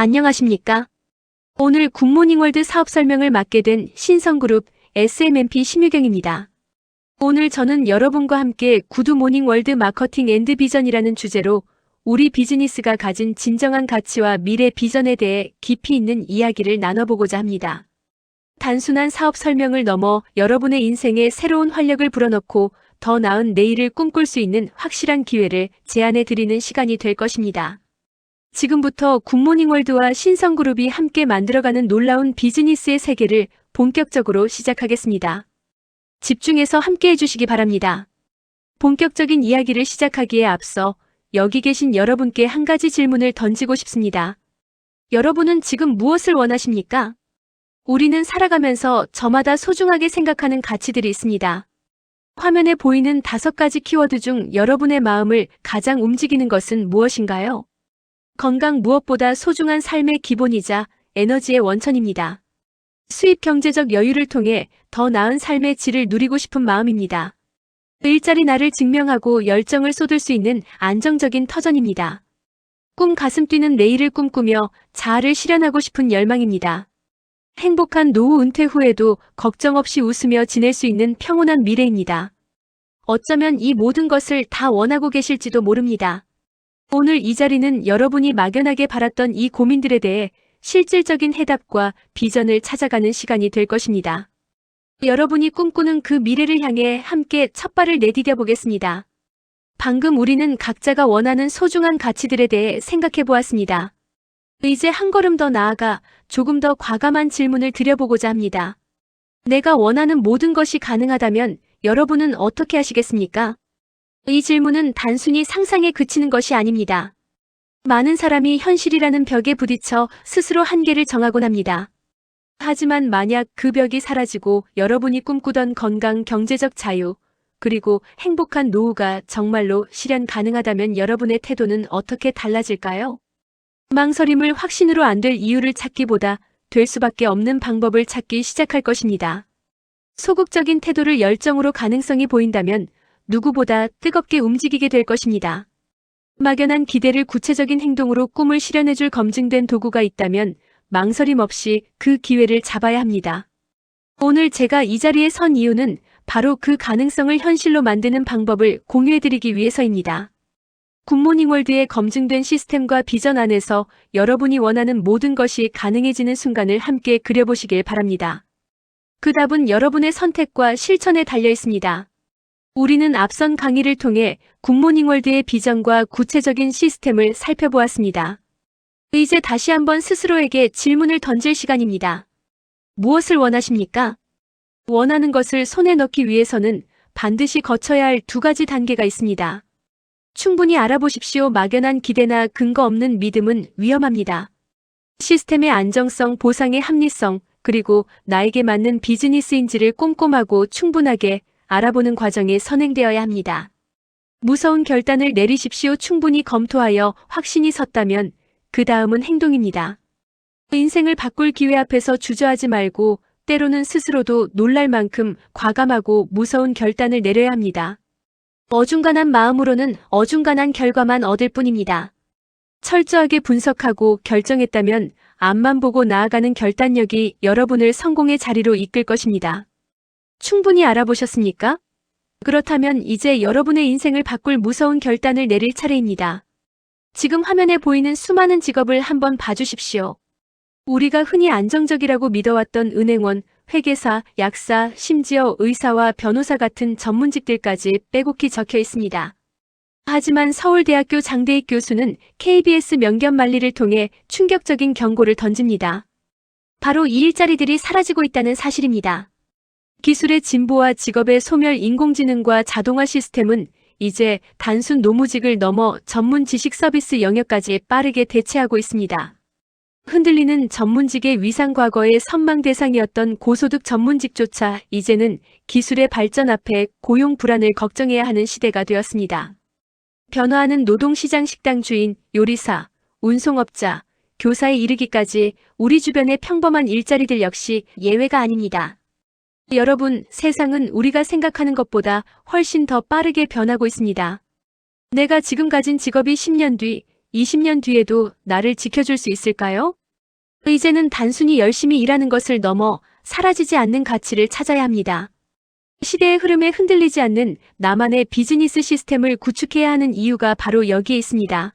안녕하십니까? 오늘 굿모닝월드 사업 설명을 맡게 된 신성그룹 SMMP 심유경입니다. 오늘 저는 여러분과 함께 구두모닝월드 마케팅 앤드 비전이라는 주제로 우리 비즈니스가 가진 진정한 가치와 미래 비전에 대해 깊이 있는 이야기를 나눠보고자 합니다. 단순한 사업 설명을 넘어 여러분의 인생에 새로운 활력을 불어넣고 더 나은 내일을 꿈꿀 수 있는 확실한 기회를 제안해 드리는 시간이 될 것입니다. 지금부터 굿모닝월드와 신성그룹이 함께 만들어가는 놀라운 비즈니스의 세계를 본격적으로 시작하겠습니다. 집중해서 함께 해주시기 바랍니다. 본격적인 이야기를 시작하기에 앞서 여기 계신 여러분께 한 가지 질문을 던지고 싶습니다. 여러분은 지금 무엇을 원하십니까? 우리는 살아가면서 저마다 소중하게 생각하는 가치들이 있습니다. 화면에 보이는 5가지 키워드 중 여러분의 마음을 가장 움직이는 것은 무엇인가요? 건강 무엇보다 소중한 삶의 기본이자 에너지의 원천입니다. 수입 경제적 여유를 통해 더 나은 삶의 질을 누리고 싶은 마음입니다. 일자리 나를 증명하고 열정을 쏟을 수 있는 안정적인 터전입니다. 꿈 가슴 뛰는 내일을 꿈꾸며 자아를 실현하고 싶은 열망입니다. 행복한 노후 은퇴 후에도 걱정 없이 웃으며 지낼 수 있는 평온한 미래입니다. 어쩌면 이 모든 것을 다 원하고 계실지도 모릅니다. 오늘 이 자리는 여러분이 막연하게 바랐던 이 고민들에 대해 실질적인 해답과 비전을 찾아가는 시간이 될 것입니다. 여러분이 꿈꾸는 그 미래를 향해 함께 첫발을 내디뎌 보겠습니다. 방금 우리는 각자가 원하는 소중한 가치들에 대해 생각해 보았습니다. 이제 한 걸음 더 나아가 조금 더 과감한 질문을 드려보고자 합니다. 내가 원하는 모든 것이 가능하다면 여러분은 어떻게 하시겠습니까? 이 질문은 단순히 상상에 그치는 것이 아닙니다. 많은 사람이 현실이라는 벽에 부딪혀 스스로 한계를 정하곤 합니다. 하지만 만약 그 벽이 사라지고 여러분이 꿈꾸던 건강, 경제적 자유, 그리고 행복한 노후가 정말로 실현 가능하다면 여러분의 태도는 어떻게 달라질까요? 망설임을 확신으로 안 될 이유를 찾기보다 될 수밖에 없는 방법을 찾기 시작할 것입니다. 소극적인 태도를 열정으로 가능성이 보인다면 누구보다 뜨겁게 움직이게 될 것입니다. 막연한 기대를 구체적인 행동으로 꿈을 실현해줄 검증된 도구가 있다면 망설임 없이 그 기회를 잡아야 합니다. 오늘 제가 이 자리에 선 이유는 바로 그 가능성을 현실로 만드는 방법을 공유해드리기 위해서입니다. 굿모닝월드의 검증된 시스템과 비전 안에서 여러분이 원하는 모든 것이 가능해지는 순간을 함께 그려보시길 바랍니다. 그 답은 여러분의 선택과 실천에 달려 있습니다. 우리는 앞선 강의를 통해 굿모닝월드의 비전과 구체적인 시스템을 살펴보았습니다. 이제 다시 한번 스스로에게 질문을 던질 시간입니다. 무엇을 원하십니까? 원하는 것을 손에 넣기 위해서는 반드시 거쳐야 할 2가지 단계가 있습니다. 충분히 알아보십시오. 막연한 기대나 근거 없는 믿음은 위험합니다. 시스템의 안정성, 보상의 합리성, 그리고 나에게 맞는 비즈니스인지를 꼼꼼하고 충분하게 알아보는 과정에 선행되어야 합니다. 무서운 결단을 내리십시오. 충분히 검토하여 확신이 섰다면 그 다음은 행동입니다. 인생을 바꿀 기회 앞에서 주저하지 말고 때로는 스스로도 놀랄 만큼 과감하고 무서운 결단을 내려야 합니다. 어중간한 마음으로는 어중간한 결과만 얻을 뿐입니다. 철저하게 분석하고 결정했다면 앞만 보고 나아가는 결단력이 여러분을 성공의 자리로 이끌 것입니다. 충분히 알아보셨습니까? 그렇다면 이제 여러분의 인생을 바꿀 무서운 결단을 내릴 차례입니다. 지금 화면에 보이는 수많은 직업을 한번 봐주십시오. 우리가 흔히 안정적이라고 믿어왔던 은행원, 회계사, 약사, 심지어 의사와 변호사 같은 전문직들까지 빼곡히 적혀 있습니다. 하지만 서울대학교 장대익 교수는 KBS 명견만리를 통해 충격적인 경고를 던집니다. 바로 이 일자리들이 사라지고 있다는 사실입니다. 기술의 진보와 직업의 소멸, 인공지능과 자동화 시스템은 이제 단순 노무직을 넘어 전문 지식 서비스 영역까지 빠르게 대체하고 있습니다. 흔들리는 전문직의 위상, 과거의 선망 대상이었던 고소득 전문직조차 이제는 기술의 발전 앞에 고용 불안을 걱정해야 하는 시대가 되었습니다. 변화하는 노동시장, 식당 주인, 요리사, 운송업자, 교사에 이르기까지 우리 주변의 평범한 일자리들 역시 예외가 아닙니다. 여러분, 세상은 우리가 생각하는 것보다 훨씬 더 빠르게 변하고 있습니다. 내가 지금 가진 직업이 10년 뒤, 20년 뒤에도 나를 지켜줄 수 있을까요? 이제는 단순히 열심히 일하는 것을 넘어 사라지지 않는 가치를 찾아야 합니다. 시대의 흐름에 흔들리지 않는 나만의 비즈니스 시스템을 구축해야 하는 이유가 바로 여기에 있습니다.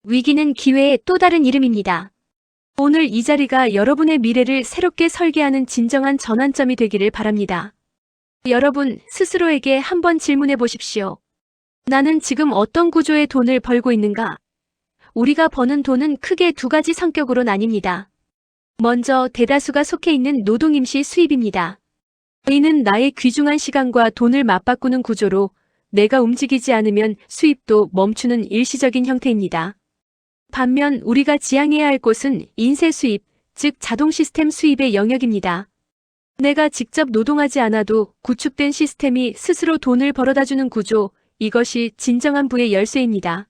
위기는 기회의 또 다른 이름입니다. 오늘 이 자리가 여러분의 미래를 새롭게 설계하는 진정한 전환점이 되기를 바랍니다. 여러분 스스로에게 한번 질문해 보십시오. 나는 지금 어떤 구조의 돈을 벌고 있는가? 우리가 버는 돈은 크게 두 가지 성격으로 나뉩니다. 먼저 대다수가 속해 있는 노동임시 수입입니다. 이는 나의 귀중한 시간과 돈을 맞바꾸는 구조로 내가 움직이지 않으면 수입도 멈추는 일시적인 형태입니다. 반면 우리가 지향해야 할 곳은 인쇄 수입, 즉 자동 시스템 수입의 영역입니다. 내가 직접 노동하지 않아도 구축된 시스템이 스스로 돈을 벌어다주는 구조, 이것이 진정한 부의 열쇠입니다.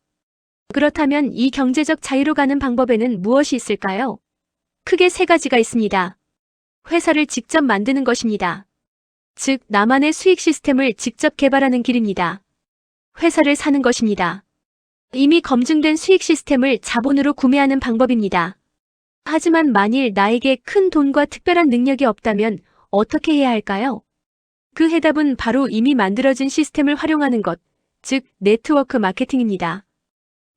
그렇다면 이 경제적 자유로 가는 방법에는 무엇이 있을까요? 크게 세 가지가 있습니다. 회사를 직접 만드는 것입니다. 즉, 나만의 수익 시스템을 직접 개발하는 길입니다. 회사를 사는 것입니다. 이미 검증된 수익 시스템을 자본으로 구매하는 방법입니다. 하지만 만일 나에게 큰 돈과 특별한 능력이 없다면 어떻게 해야 할까요? 그 해답은 바로 이미 만들어진 시스템을 활용하는 것, 즉 네트워크 마케팅입니다.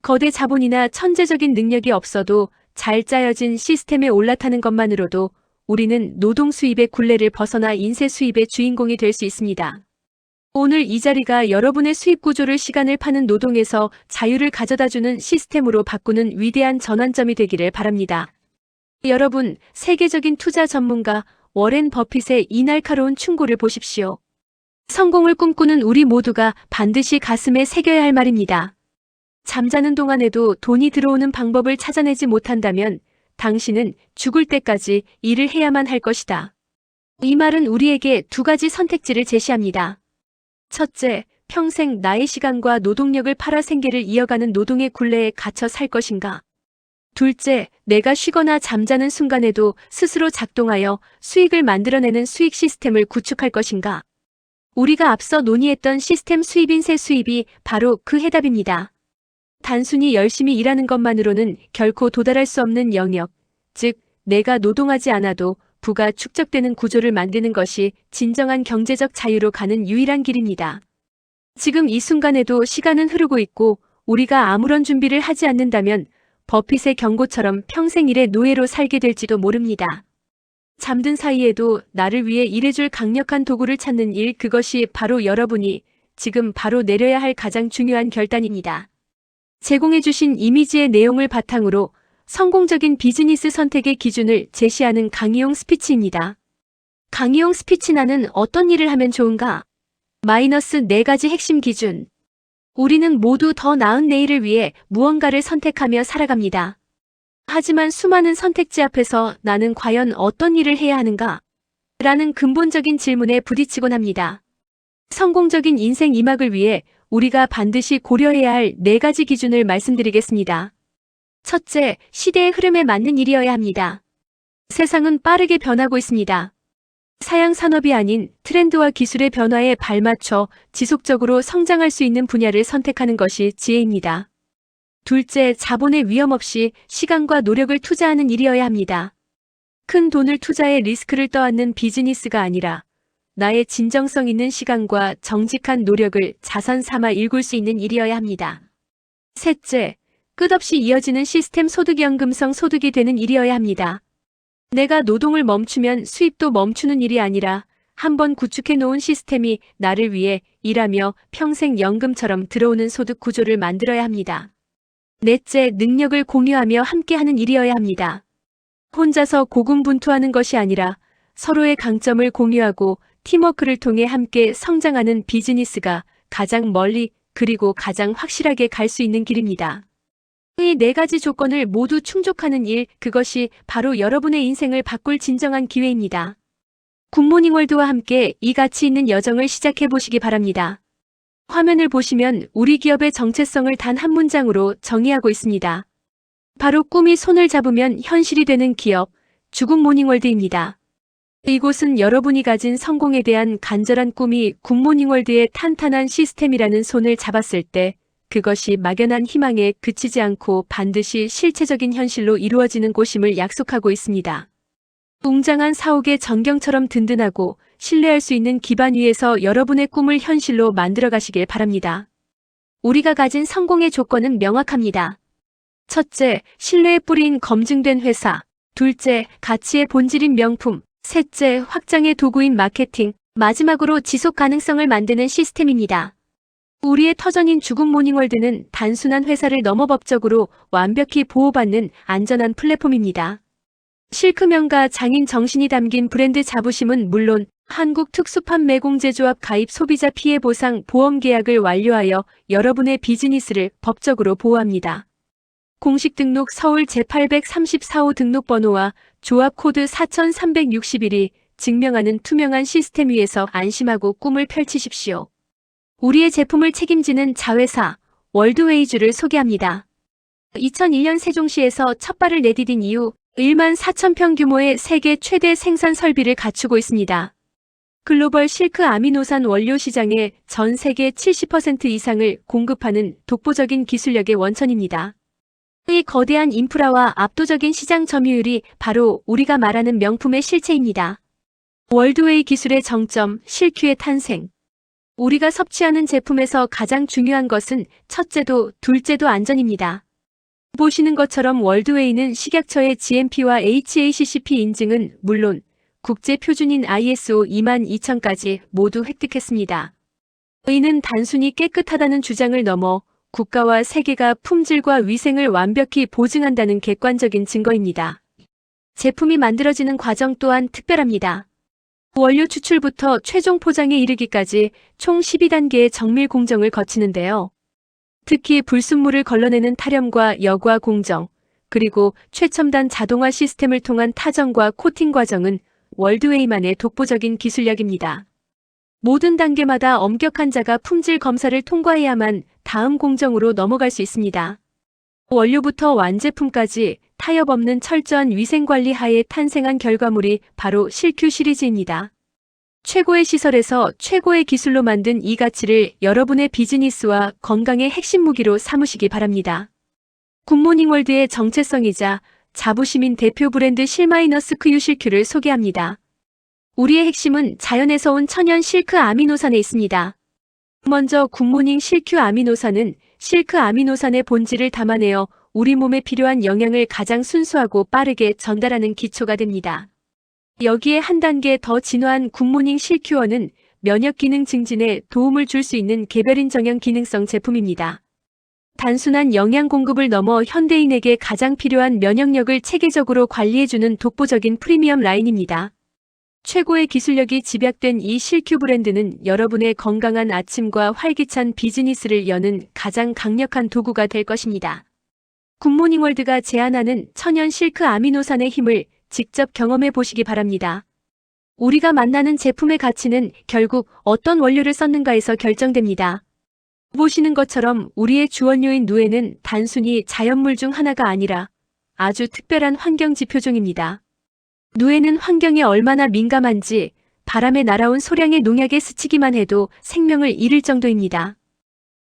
거대 자본이나 천재적인 능력이 없어도 잘 짜여진 시스템에 올라타는 것만으로도 우리는 노동 수입의 굴레를 벗어나 인쇄 수입의 주인공이 될 수 있습니다. 오늘 이 자리가 여러분의 수입 구조를 시간을 파는 노동에서 자유를 가져다주는 시스템으로 바꾸는 위대한 전환점이 되기를 바랍니다. 여러분, 세계적인 투자 전문가 워렌 버핏의 이 날카로운 충고를 보십시오. 성공을 꿈꾸는 우리 모두가 반드시 가슴에 새겨야 할 말입니다. 잠자는 동안에도 돈이 들어오는 방법을 찾아내지 못한다면 당신은 죽을 때까지 일을 해야만 할 것이다. 이 말은 우리에게 두 가지 선택지를 제시합니다. 첫째, 평생 나의 시간과 노동력을 팔아 생계를 이어가는 노동의 굴레에 갇혀 살 것인가? 둘째, 내가 쉬거나 잠자는 순간에도 스스로 작동하여 수익을 만들어내는 수익 시스템을 구축할 것인가? 우리가 앞서 논의했던 시스템 수입인세 수입이 바로 그 해답입니다. 단순히 열심히 일하는 것만으로는 결코 도달할 수 없는 영역, 즉 내가 노동하지 않아도 부가 축적되는 구조를 만드는 것이 진정한 경제적 자유로 가는 유일한 길입니다. 지금 이 순간에도 시간은 흐르고 있고 우리가 아무런 준비를 하지 않는다면 버핏의 경고처럼 평생 일의 노예로 살게 될지도 모릅니다. 잠든 사이에도 나를 위해 일해줄 강력한 도구를 찾는 일, 그것이 바로 여러분이 지금 바로 내려야 할 가장 중요한 결단입니다. 제공해주신 이미지의 내용을 바탕으로 성공적인 비즈니스 선택의 기준을 제시하는 강의용 스피치입니다. 강의용 스피치. 나는 어떤 일을 하면 좋은가? 마이너스 4가지 핵심 기준. 우리는 모두 더 나은 내일을 위해 무언가를 선택하며 살아갑니다. 하지만 수많은 선택지 앞에서 나는 과연 어떤 일을 해야 하는가? 라는 근본적인 질문에 부딪히곤 합니다. 성공적인 인생 2막을 위해 우리가 반드시 고려해야 할 4가지 기준을 말씀드리겠습니다. 첫째, 시대의 흐름에 맞는 일이어야 합니다. 세상은 빠르게 변하고 있습니다. 사양 산업이 아닌 트렌드와 기술의 변화에 발맞춰 지속적으로 성장할 수 있는 분야를 선택하는 것이 지혜입니다. 둘째, 자본의 위험 없이 시간과 노력을 투자하는 일이어야 합니다. 큰 돈을 투자해 리스크를 떠안는 비즈니스가 아니라 나의 진정성 있는 시간과 정직한 노력을 자산 삼아 일굴 수 있는 일이어야 합니다. 셋째, 끝없이 이어지는 시스템 소득연금성 소득이 되는 일이어야 합니다. 내가 노동을 멈추면 수입도 멈추는 일이 아니라 한번 구축해 놓은 시스템이 나를 위해 일하며 평생 연금처럼 들어오는 소득 구조를 만들어야 합니다. 넷째, 능력을 공유하며 함께하는 일이어야 합니다. 혼자서 고군분투하는 것이 아니라 서로의 강점을 공유하고 팀워크를 통해 함께 성장하는 비즈니스가 가장 멀리 그리고 가장 확실하게 갈 수 있는 길입니다. 이 4가지 조건을 모두 충족하는 일, 그것이 바로 여러분의 인생을 바꿀 진정한 기회입니다. 굿모닝 월드와 함께 이 가치 있는 여정을 시작해 보시기 바랍니다. 화면을 보시면 우리 기업의 정체성을 단 한 문장으로 정의하고 있습니다. 바로 꿈이 손을 잡으면 현실이 되는 기업, 죽은 모닝월드입니다. 이곳은 여러분이 가진 성공에 대한 간절한 꿈이 굿모닝 월드의 탄탄한 시스템이라는 손을 잡았을 때 그것이 막연한 희망에 그치지 않고 반드시 실체적인 현실로 이루어지는 곳임을 약속하고 있습니다. 웅장한 사옥의 전경처럼 든든하고 신뢰할 수 있는 기반 위에서 여러분의 꿈을 현실로 만들어 가시길 바랍니다. 우리가 가진 성공의 조건은 명확합니다. 첫째, 신뢰의 뿌리인 검증된 회사. 둘째, 가치의 본질인 명품. 셋째, 확장의 도구인 마케팅. 마지막으로 지속 가능성을 만드는 시스템입니다. 우리의 터전인 죽은 모닝월드는 단순한 회사를 넘어 법적으로 완벽히 보호받는 안전한 플랫폼입니다. 실크명과 장인 정신이 담긴 브랜드 자부심은 물론 한국특수판매공제조합 가입 소비자 피해 보상 보험 계약을 완료하여 여러분의 비즈니스를 법적으로 보호합니다. 공식 등록 서울 제834호 등록번호와 조합 코드 4361이 증명하는 투명한 시스템 위에서 안심하고 꿈을 펼치십시오. 우리의 제품을 책임지는 자회사 월드웨이즈를 소개합니다. 2001년 세종시에서 첫 발을 내디딘 이후 1만 4천 평 규모의 세계 최대 생산 설비를 갖추고 있습니다. 글로벌 실크 아미노산 원료 시장의 전 세계 70% 이상을 공급하는 독보적인 기술력의 원천입니다. 이 거대한 인프라와 압도적인 시장 점유율이 바로 우리가 말하는 명품의 실체입니다. 월드웨이 기술의 정점, 실큐의 탄생. 우리가 섭취하는 제품에서 가장 중요한 것은 첫째도 둘째도 안전입니다. 보시는 것처럼 월드웨이는 식약처의 GMP와 HACCP 인증은 물론 국제 표준인 ISO 22000까지 모두 획득했습니다. 이는 단순히 깨끗하다는 주장을 넘어 국가와 세계가 품질과 위생을 완벽히 보증한다는 객관적인 증거입니다. 제품이 만들어지는 과정 또한 특별합니다. 원료 추출부터 최종 포장에 이르기까지 총 12단계의 정밀 공정을 거치는데요. 특히 불순물을 걸러내는 탈염과 여과 공정, 그리고 최첨단 자동화 시스템을 통한 타정과 코팅 과정은 월드웨이만의 독보적인 기술력입니다. 모든 단계마다 엄격한 자가 품질 검사를 통과해야만 다음 공정으로 넘어갈 수 있습니다. 원료부터 완제품까지 타협 없는 철저한 위생관리 하에 탄생한 결과물이 바로 실큐 시리즈입니다. 최고의 시설에서 최고의 기술로 만든 이 가치를 여러분의 비즈니스와 건강의 핵심 무기로 삼으시기 바랍니다. 굿모닝월드의 정체성이자 자부심인 대표 브랜드 실마이너스 크유 실큐를 소개합니다. 우리의 핵심은 자연에서 온 천연 실크 아미노산에 있습니다. 먼저 굿모닝 실큐 아미노산은 실크 아미노산의 본질을 담아내어 우리 몸에 필요한 영양을 가장 순수하고 빠르게 전달하는 기초가 됩니다. 여기에 한 단계 더 진화한 굿모닝 실큐어는 면역 기능 증진에 도움을 줄 수 있는 개별인 정형 기능성 제품입니다. 단순한 영양 공급을 넘어 현대인에게 가장 필요한 면역력을 체계적으로 관리해주는 독보적인 프리미엄 라인입니다. 최고의 기술력이 집약된 이 실큐 브랜드는 여러분의 건강한 아침과 활기찬 비즈니스를 여는 가장 강력한 도구가 될 것입니다. 굿모닝월드가 제안하는 천연 실크 아미노산의 힘을 직접 경험해 보시기 바랍니다. 우리가 만나는 제품의 가치는 결국 어떤 원료를 썼는가에서 결정됩니다. 보시는 것처럼 우리의 주원료인 누에는 단순히 자연물 중 하나가 아니라 아주 특별한 환경 지표 중입니다. 누에는 환경에 얼마나 민감한지 바람에 날아온 소량의 농약에 스치기만 해도 생명을 잃을 정도입니다.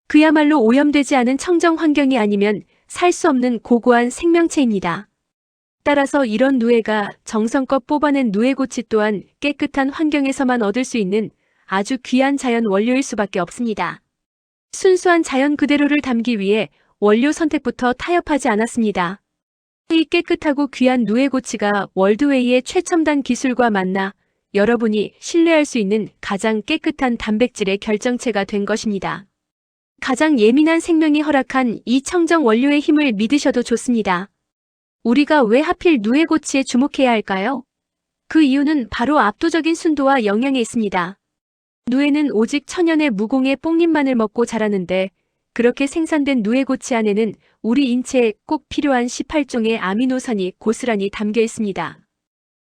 그야말로 오염되지 않은 청정 환경이 아니면 살 수 없는 고고한 생명체입니다. 따라서 이런 누에가 정성껏 뽑아낸 누에고치 또한 깨끗한 환경에서만 얻을 수 있는 아주 귀한 자연 원료일 수밖에 없습니다. 순수한 자연 그대로를 담기 위해 원료 선택부터 타협하지 않았습니다. 이 깨끗하고 귀한 누에고치가 월드웨이의 최첨단 기술과 만나 여러분이 신뢰할 수 있는 가장 깨끗한 단백질의 결정체가 된 것입니다. 가장 예민한 생명이 허락한 이 청정 원료의 힘을 믿으셔도 좋습니다. 우리가 왜 하필 누에고치에 주목해야 할까요? 그 이유는 바로 압도적인 순도와 영양에 있습니다. 누에는 오직 천연의 무공의 뽕잎만을 먹고 자라는데 그렇게 생산된 누에고치 안에는 우리 인체에 꼭 필요한 18종의 아미노산이 고스란히 담겨 있습니다.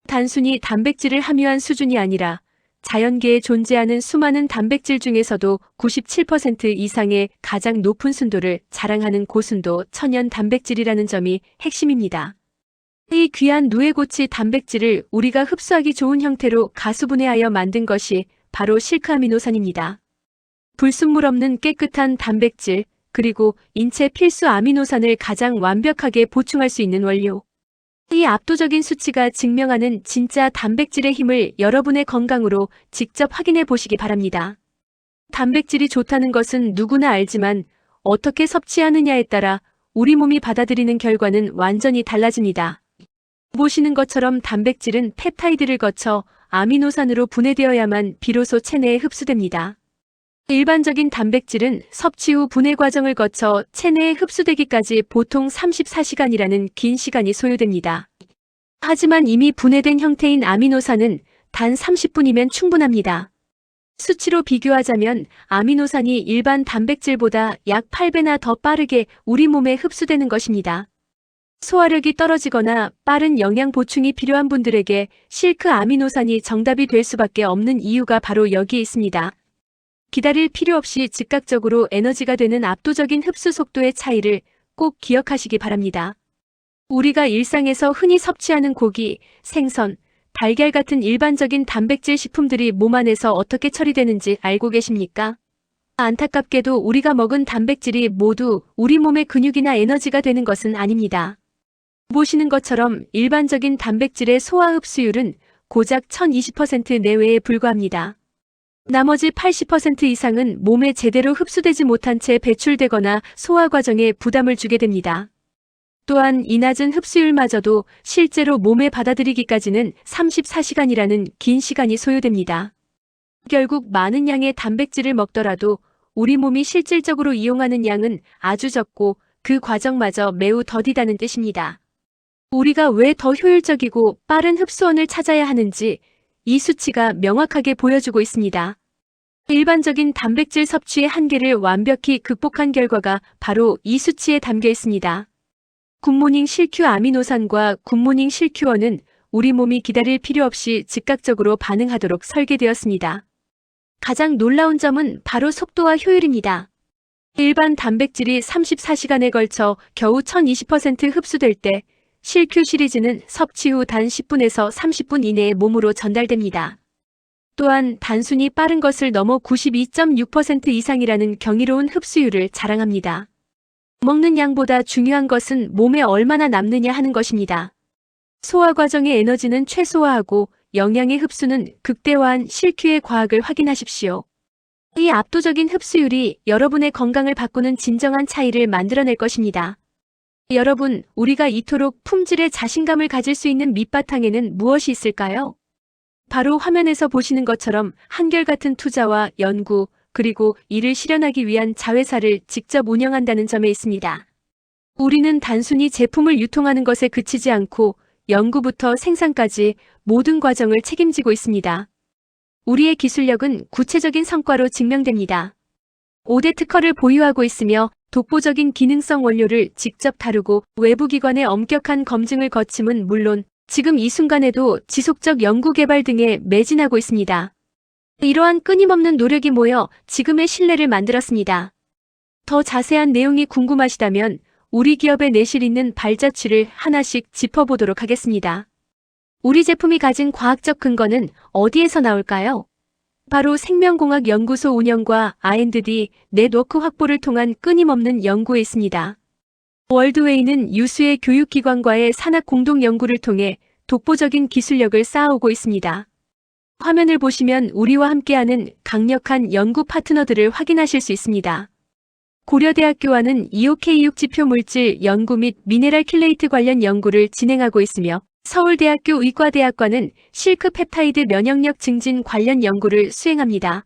단순히 단백질을 함유한 수준이 아니라 자연계에 존재하는 수많은 단백질 중에서도 97% 이상의 가장 높은 순도를 자랑하는 고순도 천연 단백질이라는 점이 핵심입니다. 이 귀한 누에고치 단백질을 우리가 흡수하기 좋은 형태로 가수분해하여 만든 것이 바로 실크아미노산입니다. 불순물 없는 깨끗한 단백질, 그리고 인체 필수 아미노산을 가장 완벽하게 보충할 수 있는 원료. 이 압도적인 수치가 증명하는 진짜 단백질의 힘을 여러분의 건강으로 직접 확인해 보시기 바랍니다. 단백질이 좋다는 것은 누구나 알지만 어떻게 섭취하느냐에 따라 우리 몸이 받아들이는 결과는 완전히 달라집니다. 보시는 것처럼 단백질은 펩타이드를 거쳐 아미노산으로 분해되어야만 비로소 체내에 흡수됩니다. 일반적인 단백질은 섭취 후 분해 과정을 거쳐 체내에 흡수되기까지 보통 34시간이라는 긴 시간이 소요됩니다. 하지만 이미 분해된 형태인 아미노산은 단 30분이면 충분합니다. 수치로 비교하자면 아미노산이 일반 단백질보다 약 8배나 더 빠르게 우리 몸에 흡수되는 것입니다. 소화력이 떨어지거나 빠른 영양 보충이 필요한 분들에게 실크 아미노산이 정답이 될 수밖에 없는 이유가 바로 여기에 있습니다. 기다릴 필요 없이 즉각적으로 에너지가 되는 압도적인 흡수 속도의 차이를 꼭 기억하시기 바랍니다. 우리가 일상에서 흔히 섭취하는 고기, 생선, 달걀 같은 일반적인 단백질 식품들이 몸 안에서 어떻게 처리되는지 알고 계십니까? 안타깝게도 우리가 먹은 단백질이 모두 우리 몸의 근육이나 에너지가 되는 것은 아닙니다. 보시는 것처럼 일반적인 단백질의 소화 흡수율은 고작 1020% 내외에 불과합니다. 나머지 80% 이상은 몸에 제대로 흡수되지 못한 채 배출되거나 소화 과정에 부담을 주게 됩니다. 또한 이 낮은 흡수율마저도 실제로 몸에 받아들이기까지는 34시간이라는 긴 시간이 소요됩니다. 결국 많은 양의 단백질을 먹더라도 우리 몸이 실질적으로 이용하는 양은 아주 적고 그 과정마저 매우 더디다는 뜻입니다. 우리가 왜 더 효율적이고 빠른 흡수원을 찾아야 하는지 이 수치가 명확하게 보여주고 있습니다. 일반적인 단백질 섭취의 한계를 완벽히 극복한 결과가 바로 이 수치에 담겨 있습니다. 굿모닝 실큐 아미노산과 굿모닝 실큐어는 우리 몸이 기다릴 필요 없이 즉각적으로 반응하도록 설계되었습니다. 가장 놀라운 점은 바로 속도와 효율입니다. 일반 단백질이 34시간에 걸쳐 겨우 1020% 흡수될 때 실큐 시리즈는 섭취 후 단 10분에서 30분 이내에 몸으로 전달됩니다. 또한 단순히 빠른 것을 넘어 92.6% 이상이라는 경이로운 흡수율을 자랑합니다. 먹는 양보다 중요한 것은 몸에 얼마나 남느냐 하는 것입니다. 소화 과정의 에너지는 최소화하고 영양의 흡수는 극대화한 실큐의 과학을 확인하십시오. 이 압도적인 흡수율이 여러분의 건강을 바꾸는 진정한 차이를 만들어낼 것입니다. 여러분, 우리가 이토록 품질에 자신감을 가질 수 있는 밑바탕에는 무엇이 있을까요? 바로 화면에서 보시는 것처럼 한결같은 투자와 연구, 그리고 이를 실현하기 위한 자회사를 직접 운영한다는 점에 있습니다. 우리는 단순히 제품을 유통하는 것에 그치지 않고 연구부터 생산까지 모든 과정을 책임지고 있습니다. 우리의 기술력은 구체적인 성과로 증명됩니다. 5대 특허를 보유하고 있으며 독보적인 기능성 원료를 직접 다루고 외부 기관의 엄격한 검증을 거침은 물론 지금 이 순간에도 지속적 연구개발 등에 매진하고 있습니다. 이러한 끊임없는 노력이 모여 지금의 신뢰를 만들었습니다. 더 자세한 내용이 궁금하시다면 우리 기업의 내실 있는 발자취를 하나씩 짚어보도록 하겠습니다. 우리 제품이 가진 과학적 근거는 어디에서 나올까요? 바로 생명공학연구소 운영과 R&D 네트워크 확보를 통한 끊임없는 연구에 있습니다. 월드웨이는 유수의 교육기관과의 산학 공동 연구를 통해 독보적인 기술력을 쌓아오고 있습니다. 화면을 보시면 우리와 함께하는 강력한 연구 파트너들을 확인하실 수 있습니다. 고려대학교와는 EOK6 지표 물질 연구 및 미네랄 킬레이트 관련 연구를 진행하고 있으며 서울대학교 의과대학과는 실크 펩타이드 면역력 증진 관련 연구를 수행합니다.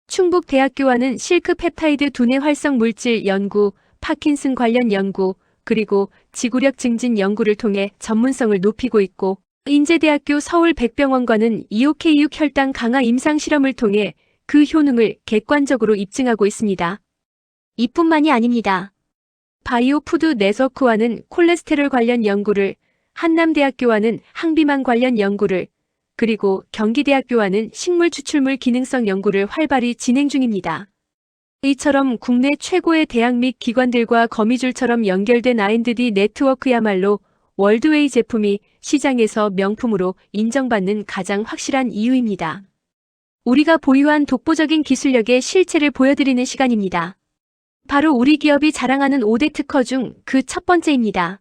충북대학교와는 실크 펩타이드 두뇌 활성 물질 연구, 파킨슨 관련 연구, 그리고 지구력 증진 연구를 통해 전문성을 높이고 있고 인제대학교 서울백병원과는 EOK6 혈당 강화 임상 실험을 통해 그 효능을 객관적으로 입증하고 있습니다. 이뿐만이 아닙니다. 바이오푸드 네트워크와는 콜레스테롤 관련 연구를, 한남대학교와는 항비만 관련 연구를, 그리고 경기대학교와는 식물 추출물 기능성 연구를 활발히 진행 중입니다. 이처럼 국내 최고의 대학 및 기관들과 거미줄처럼 연결된 R&D 네트워크야말로 월드웨이 제품이 시장에서 명품으로 인정받는 가장 확실한 이유입니다. 우리가 보유한 독보적인 기술력의 실체를 보여드리는 시간입니다. 바로 우리 기업이 자랑하는 5대 특허 중 그 첫 번째입니다.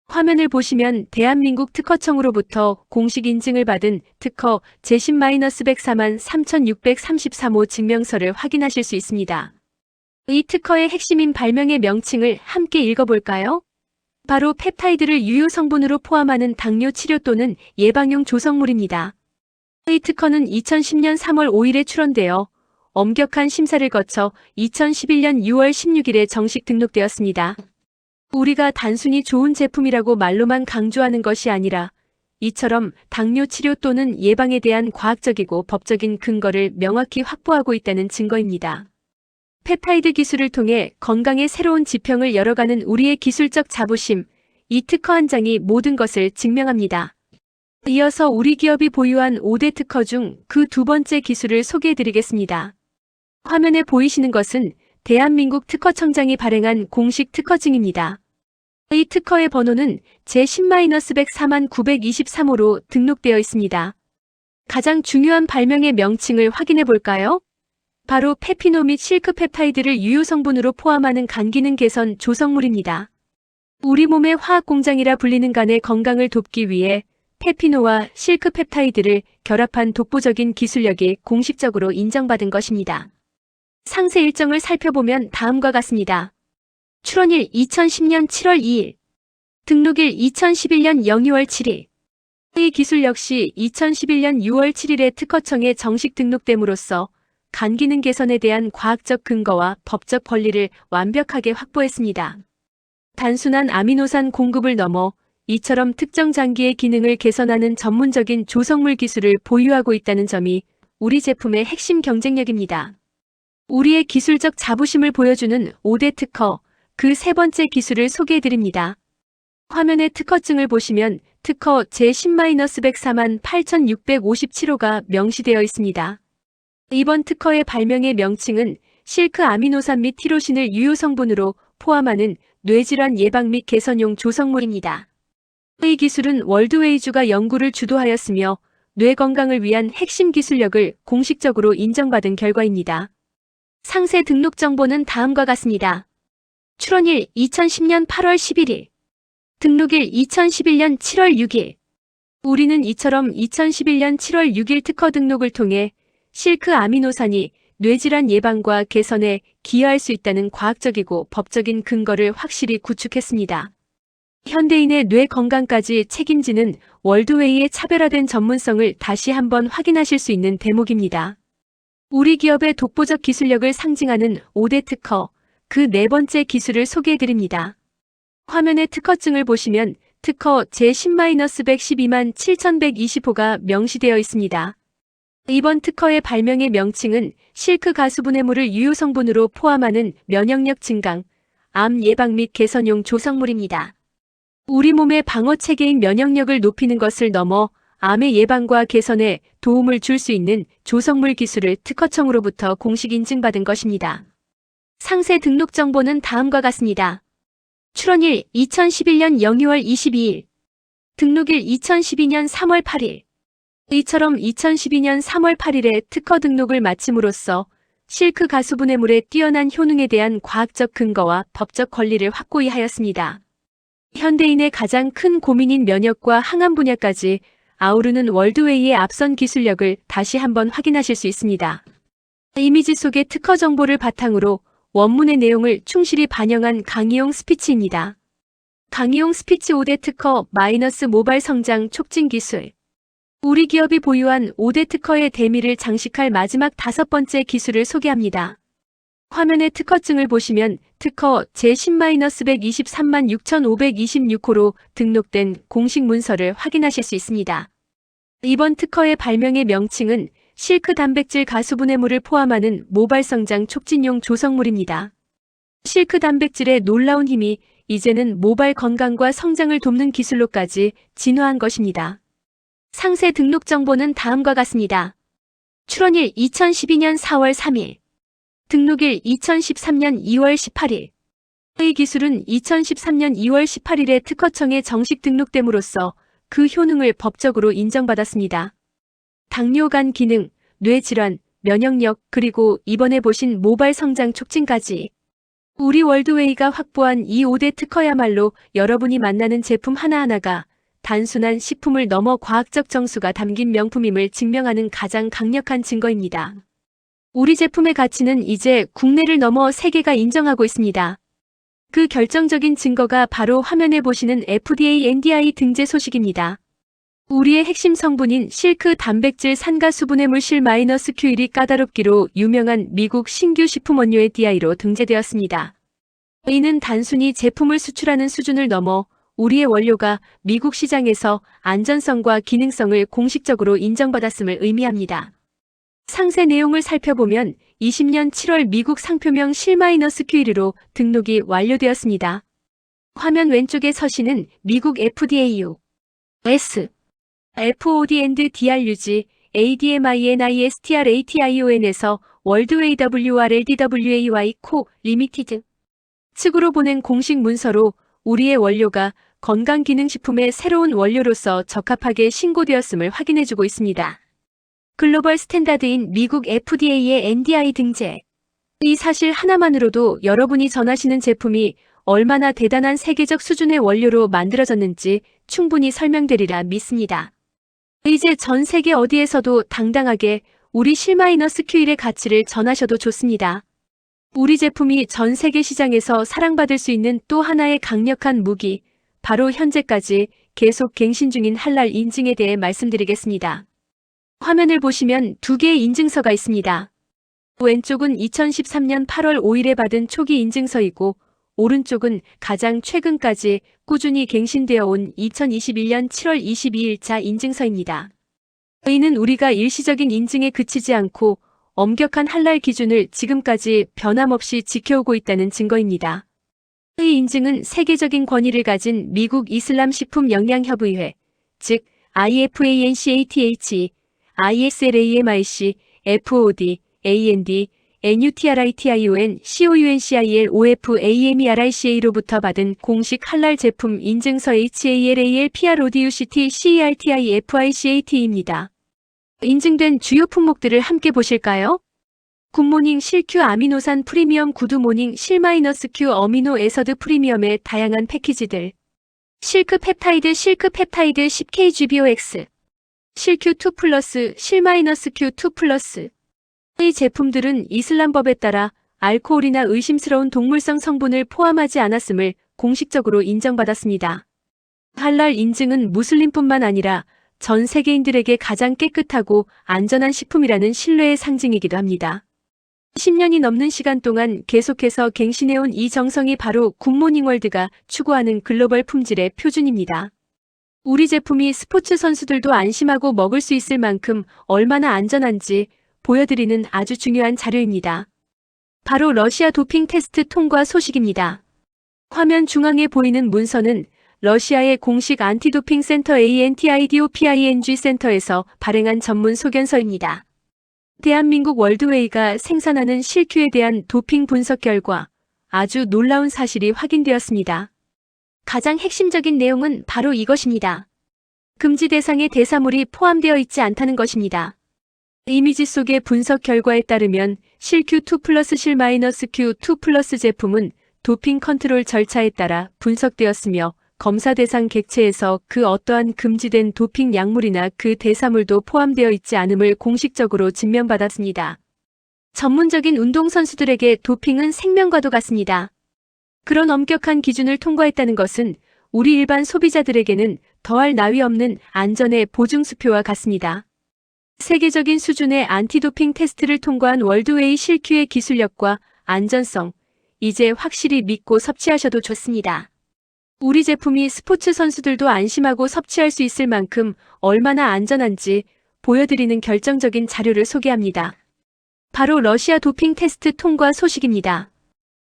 화면을 보시면 대한민국 특허청으로부터 공식 인증을 받은 특허 제10-104만 3633호 증명서를 확인하실 수 있습니다. 이 특허의 핵심인 발명의 명칭을 함께 읽어볼까요? 바로 펩타이드를 유효 성분으로 포함하는 당뇨 치료 또는 예방용 조성물입니다. 이 특허는 2010년 3월 5일에 출원되어 엄격한 심사를 거쳐 2011년 6월 16일에 정식 등록되었습니다. 우리가 단순히 좋은 제품이라고 말로만 강조하는 것이 아니라 이처럼 당뇨 치료 또는 예방에 대한 과학적이고 법적인 근거를 명확히 확보하고 있다는 증거입니다. 펩타이드 기술을 통해 건강의 새로운 지평을 열어가는 우리의 기술적 자부심, 이 특허 한 장이 모든 것을 증명합니다. 이어서 우리 기업이 보유한 5대 특허 중 그 두 번째 기술을 소개해드리겠습니다. 화면에 보이시는 것은 대한민국 특허청장이 발행한 공식 특허증입니다. 이 특허의 번호는 제10-104만 923호로 등록되어 있습니다. 가장 중요한 발명의 명칭을 확인해 볼까요? 바로 페피노 및 실크 펩타이드를 유효 성분으로 포함하는 간 기능 개선 조성물입니다. 우리 몸의 화학 공장이라 불리는 간의 건강을 돕기 위해 페피노와 실크 펩타이드를 결합한 독보적인 기술력이 공식적으로 인정받은 것입니다. 상세 일정을 살펴보면 다음과 같습니다. 출원일 2010년 7월 2일, 등록일 2011년 02월 7일. 이 기술 역시 2011년 6월 7일에 특허청에 정식 등록됨으로써 간 기능 개선에 대한 과학적 근거와 법적 권리를 완벽하게 확보했습니다. 단순한 아미노산 공급을 넘어 이처럼 특정 장기의 기능을 개선하는 전문적인 조성물 기술을 보유하고 있다는 점이 우리 제품의 핵심 경쟁력입니다. 우리의 기술적 자부심을 보여주는 5대 특허, 그 세 번째 기술을 소개해드립니다. 화면의 특허증을 보시면 특허 제10-104만 8657호가 명시되어 있습니다. 이번 특허의 발명의 명칭은 실크 아미노산 및 티로신을 유효 성분으로 포함하는 뇌질환 예방 및 개선용 조성물입니다. 이 기술은 월드웨이주가 연구를 주도하였으며 뇌 건강을 위한 핵심 기술력을 공식적으로 인정받은 결과입니다. 상세 등록 정보는 다음과 같습니다. 출원일 2010년 8월 11일, 등록일 2011년 7월 6일. 우리는 이처럼 2011년 7월 6일 특허 등록을 통해 실크 아미노산이 뇌질환 예방과 개선에 기여할 수 있다는 과학적이고 법적인 근거를 확실히 구축했습니다. 현대인의 뇌 건강까지 책임지는 월드웨이의 차별화된 전문성을 다시 한번 확인하실 수 있는 대목입니다. 우리 기업의 독보적 기술력을 상징하는 5대 특허, 그 네 번째 기술을 소개해드립니다. 화면의 특허증을 보시면 특허 제10-112만 7120호가 명시되어 있습니다. 이번 특허의 발명의 명칭은 실크 가수분해물을 유효 성분으로 포함하는 면역력 증강, 암 예방 및 개선용 조성물입니다. 우리 몸의 방어 체계인 면역력을 높이는 것을 넘어 암의 예방과 개선에 도움을 줄 수 있는 조성물 기술을 특허청으로부터 공식 인증받은 것입니다. 상세 등록 정보는 다음과 같습니다. 출원일 2011년 02월 22일, 등록일 2012년 3월 8일. 이처럼 2012년 3월 8일에 특허 등록을 마침으로써 실크 가수분해물의 뛰어난 효능에 대한 과학적 근거와 법적 권리를 확고히 하였습니다. 현대인의 가장 큰 고민인 면역과 항암 분야까지 아우르는 월드웨이의 앞선 기술력을 다시 한번 확인하실 수 있습니다. 이미지 속의 특허 정보를 바탕으로 원문의 내용을 충실히 반영한 강의용 스피치입니다. 강의용 스피치 5대 특허 마이너스 모발 성장 촉진 기술. 우리 기업이 보유한 5대 특허의 대미를 장식할 마지막 5번째 기술을 소개합니다. 화면의 특허증을 보시면 특허 제10-123만 6526호로 등록된 공식 문서를 확인하실 수 있습니다. 이번 특허의 발명의 명칭은 실크 단백질 가수분해물을 포함하는 모발 성장 촉진용 조성물입니다. 실크 단백질의 놀라운 힘이 이제는 모발 건강과 성장을 돕는 기술로까지 진화한 것입니다. 상세 등록 정보는 다음과 같습니다. 출원일 2012년 4월 3일, 등록일 2013년 2월 18일. 이 기술은 2013년 2월 18일에 특허청에 정식 등록됨으로써 그 효능을 법적으로 인정받았습니다. 당뇨간 기능, 뇌질환, 면역력, 그리고 이번에 보신 모발 성장 촉진까지 우리 월드웨이가 확보한 이 5대 특허야말로 여러분이 만나는 제품 하나하나가 단순한 식품을 넘어 과학적 정수가 담긴 명품임을 증명하는 가장 강력한 증거입니다. 우리 제품의 가치는 이제 국내를 넘어 세계가 인정하고 있습니다. 그 결정적인 증거가 바로 화면에 보시는 FDA NDI 등재 소식입니다. 우리의 핵심 성분인 실크 단백질 산가 수분해 물실 -Q1이 까다롭기로 유명한 미국 신규 식품 원료의 DI로 등재되었습니다. 이는 단순히 제품을 수출하는 수준을 넘어 우리의 원료가 미국 시장에서 안전성과 기능성을 공식적으로 인정받았음을 의미합니다. 상세 내용을 살펴보면 20년 7월 미국 상표명 실 -Q1로 등록이 완료되었습니다. 화면 왼쪽의 서신은 미국 FDA U.S. FOD&DRUG ADMINISTRATION에서 월드웨이 WRLDWAY 코 리미티드 측으로 보낸 공식 문서로 우리의 원료가 건강기능식품의 새로운 원료로서 적합하게 신고되었음을 확인해주고 있습니다. 글로벌 스탠다드인 미국 FDA의 NDI 등재. 이 사실 하나만으로도 여러분이 전하시는 제품이 얼마나 대단한 세계적 수준의 원료로 만들어졌는지 충분히 설명되리라 믿습니다. 이제 전 세계 어디에서도 당당하게 우리 실 -Q1의 가치를 전하셔도 좋습니다. 우리 제품이 전 세계 시장에서 사랑받을 수 있는 또 하나의 강력한 무기, 바로 현재까지 계속 갱신 중인 할랄 인증에 대해 말씀드리겠습니다. 화면을 보시면 두 개의 인증서가 있습니다. 왼쪽은 2013년 8월 5일에 받은 초기 인증서이고 오른쪽은 가장 최근까지 꾸준히 갱신되어 온 2021년 7월 22일자 인증서입니다. 이는 우리가 일시적인 인증에 그치지 않고 엄격한 할랄 기준을 지금까지 변함없이 지켜오고 있다는 증거입니다. 이 인증은 세계적인 권위를 가진 미국 이슬람식품영양협의회, 즉 IFANCATH, ISLAMIC, FOD, AND, NUTRITION, COUNCIL, OFAMERICA로부터 받은 공식 할랄 제품 인증서 HALAL PRODUCT CERTI FICAT입니다. 인증된 주요 품목들을 함께 보실까요? 굿모닝 실큐 아미노산 프리미엄 구두모닝 실 -Q 어미노 에서드 프리미엄의 다양한 패키지들. 실크 펩타이드 10kgbox. 실큐2 플러스 실 -Q2 플러스. 이 제품들은 이슬람법에 따라 알코올이나 의심스러운 동물성 성분을 포함하지 않았음을 공식적으로 인정받았습니다. 할랄 인증은 무슬림뿐만 아니라 전 세계인들에게 가장 깨끗하고 안전한 식품이라는 신뢰의 상징이기도 합니다. 10년이 넘는 시간 동안 계속해서 갱신해온 이 정성이 바로 굿모닝월드가 추구하는 글로벌 품질의 표준입니다. 우리 제품이 스포츠 선수들도 안심하고 먹을 수 있을 만큼 얼마나 안전한지 보여드리는 아주 중요한 자료입니다. 바로 러시아 도핑 테스트 통과 소식입니다. 화면 중앙에 보이는 문서는 러시아의 공식 안티도핑 센터 ANTIDOPING 센터에서 발행한 전문 소견서입니다. 대한민국 월드웨이가 생산하는 실큐에 대한 도핑 분석 결과 아주 놀라운 사실이 확인되었습니다. 가장 핵심적인 내용은 바로 이것입니다. 금지 대상의 대사물이 포함되어 있지 않다는 것입니다. 이미지 속의 분석 결과에 따르면 실큐2 플러스 실 -Q2 플러스 제품은 도핑 컨트롤 절차에 따라 분석되었으며 검사 대상 객체에서 그 어떠한 금지된 도핑 약물이나 그 대사물도 포함되어 있지 않음을 공식적으로 증명받았습니다. 전문적인 운동선수들에게 도핑은 생명과도 같습니다. 그런 엄격한 기준을 통과했다는 것은 우리 일반 소비자들에게는 더할 나위 없는 안전의 보증수표와 같습니다. 세계적인 수준의 안티도핑 테스트를 통과한 월드웨이 실큐의 기술력과 안전성, 이제 확실히 믿고 섭취하셔도 좋습니다. 우리 제품이 스포츠 선수들도 안심하고 섭취할 수 있을 만큼 얼마나 안전한지 보여드리는 결정적인 자료를 소개합니다. 바로 러시아 도핑 테스트 통과 소식입니다.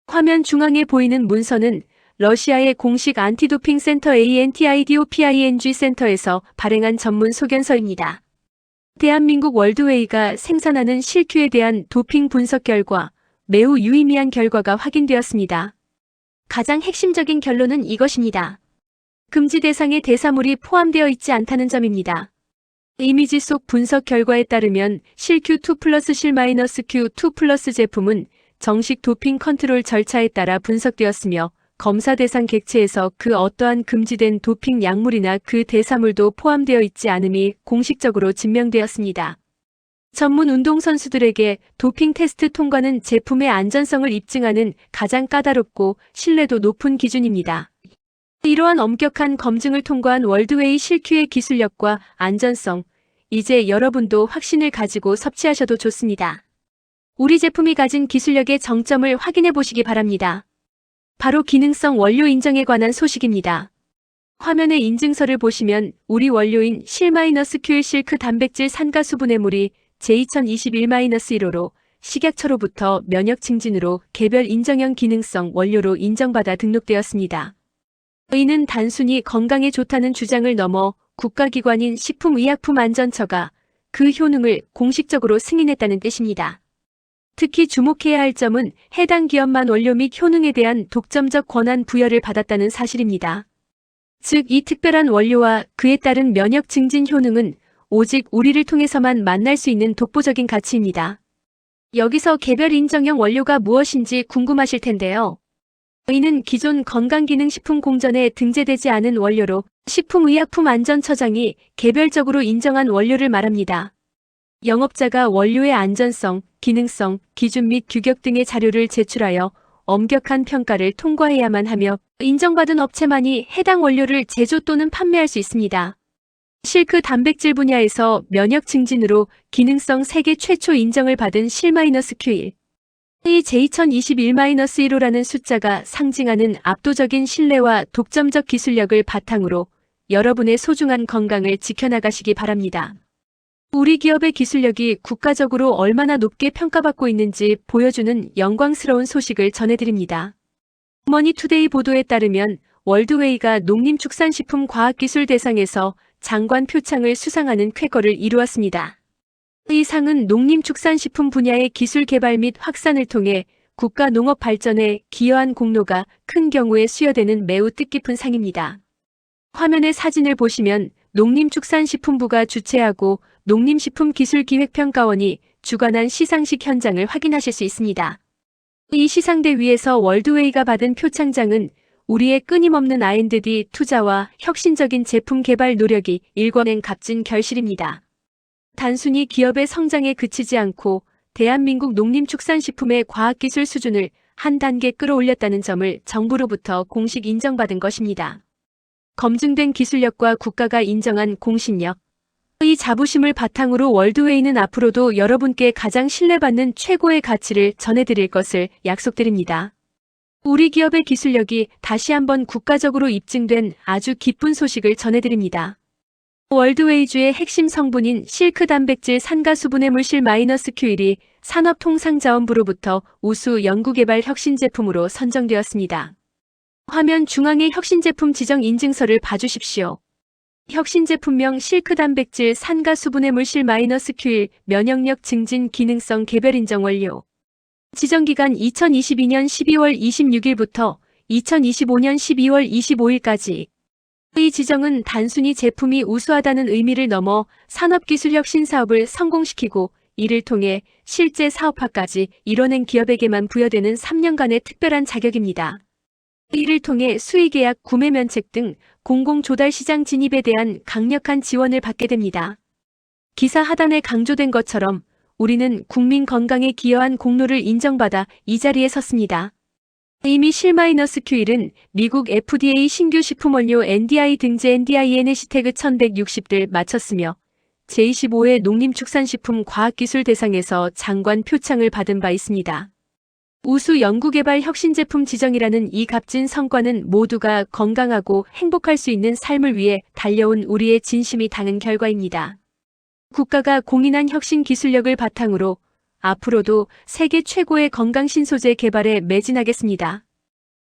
화면 중앙에 보이는 문서는 러시아의 공식 안티도핑 센터 ANTIDOPING 센터에서 발행한 전문 소견서입니다. 대한민국 월드웨이가 생산하는 실큐에 대한 도핑 분석 결과 매우 유의미한 결과가 확인되었습니다. 가장 핵심적인 결론은 이것입니다. 금지 대상의 대사물이 포함되어 있지 않다는 점입니다. 이미지 속 분석 결과에 따르면 실큐2 플러스 실 -Q2 플러스 제품은 정식 도핑 컨트롤 절차에 따라 분석되었으며 검사 대상 객체에서 그 어떠한 금지된 도핑 약물이나 그 대사물도 포함되어 있지 않음이 공식적으로 증명되었습니다. 전문 운동선수들에게 도핑 테스트 통과는 제품의 안전성을 입증하는 가장 까다롭고 신뢰도 높은 기준입니다. 이러한 엄격한 검증을 통과한 월드웨이 실큐의 기술력과 안전성, 이제 여러분도 확신을 가지고 섭취하셔도 좋습니다. 우리 제품이 가진 기술력의 정점을 확인해 보시기 바랍니다. 바로 기능성 원료 인정에 관한 소식입니다. 화면의 인증서를 보시면 우리 원료인 실-QL 실크 단백질 산가 수분의 물이 제2021-1호로 식약처로부터 면역 증진으로 개별 인정형 기능성 원료로 인정받아 등록되었습니다. 이는 단순히 건강에 좋다는 주장을 넘어 국가기관인 식품의약품안전처가 그 효능을 공식적으로 승인했다는 뜻입니다. 특히 주목해야 할 점은 해당 기업만 원료 및 효능에 대한 독점적 권한 부여를 받았다는 사실입니다. 즉, 이 특별한 원료와 그에 따른 면역 증진 효능은 오직 우리를 통해서만 만날 수 있는 독보적인 가치입니다. 여기서 개별 인정형 원료가 무엇인지 궁금하실 텐데요. 이는 기존 건강기능식품 공전에 등재되지 않은 원료로 식품의약품안전처장이 개별적으로 인정한 원료를 말합니다. 영업자가 원료의 안전성, 기능성, 기준 및 규격 등의 자료를 제출하여 엄격한 평가를 통과해야만 하며 인정받은 업체만이 해당 원료를 제조 또는 판매할 수 있습니다. 실크 단백질 분야에서 면역 증진으로 기능성 세계 최초 인정을 받은 실-QL. 이 제2021-1호라는 숫자가 상징하는 압도적인 신뢰와 독점적 기술력을 바탕으로 여러분의 소중한 건강을 지켜나가시기 바랍니다. 우리 기업의 기술력이 국가적으로 얼마나 높게 평가받고 있는지 보여주는 영광스러운 소식을 전해드립니다. 머니투데이 보도에 따르면 월드웨이가 농림축산식품 과학기술 대상에서 장관 표창을 수상하는 쾌거를 이루었습니다. 이 상은 농림축산식품 분야의 기술 개발 및 확산을 통해 국가 농업 발전에 기여한 공로가 큰 경우에 수여되는 매우 뜻깊은 상입니다. 화면의 사진을 보시면 농림축산식품부가 주최하고 농림식품기술기획평가원이 주관한 시상식 현장을 확인하실 수 있습니다. 이 시상대 위에서 월드웨이가 받은 표창장은 우리의 끊임없는 R&D 투자와 혁신적인 제품 개발 노력이 일궈낸 값진 결실입니다. 단순히 기업의 성장에 그치지 않고 대한민국 농림축산식품의 과학기술 수준을 한 단계 끌어올렸다는 점을 정부로부터 공식 인정받은 것입니다. 검증된 기술력과 국가가 인정한 공신력, 이 자부심을 바탕으로 월드웨이는 앞으로도 여러분께 가장 신뢰받는 최고의 가치를 전해드릴 것을 약속드립니다. 우리 기업의 기술력이 다시 한번 국가적으로 입증된 아주 기쁜 소식을 전해드립니다. 월드웨이주의 핵심 성분인 실크 단백질 산가 수분의 물실-QL이 산업통상자원부로부터 우수 연구개발 혁신제품으로 선정되었습니다. 화면 중앙의 혁신제품 지정 인증서를 봐주십시오. 혁신제품명 실크 단백질 산가 수분의 물실-QL 면역력 증진 기능성 개별 인정 원료. 지정기간 2022년 12월 26일부터 2025년 12월 25일까지. 이 지정은 단순히 제품이 우수하다는 의미를 넘어 산업기술혁 신사업을 성공시키고 이를 통해 실제 사업화까지 이뤄낸 기업에게만 부여되는 3년간의 특별한 자격입니다. 이를 통해 수의계약, 구매면책 등 공공조달시장 진입에 대한 강력한 지원을 받게 됩니다. 기사 하단에 강조된 것처럼 우리는 국민 건강에 기여한 공로를 인정받아 이 자리에 섰습니다. 이미 실-QL은 미국 FDA 신규 식품원료 NDI 등재 NDIN 해시태그 1160를 마쳤으며 제25회 농림축산식품 과학기술 대상에서 장관 표창을 받은 바 있습니다. 우수 연구개발 혁신제품 지정이라는 이 값진 성과는 모두가 건강하고 행복할 수 있는 삶을 위해 달려온 우리의 진심이 담은 결과입니다. 국가가 공인한 혁신 기술력을 바탕으로 앞으로도 세계 최고의 건강신소재 개발에 매진하겠습니다.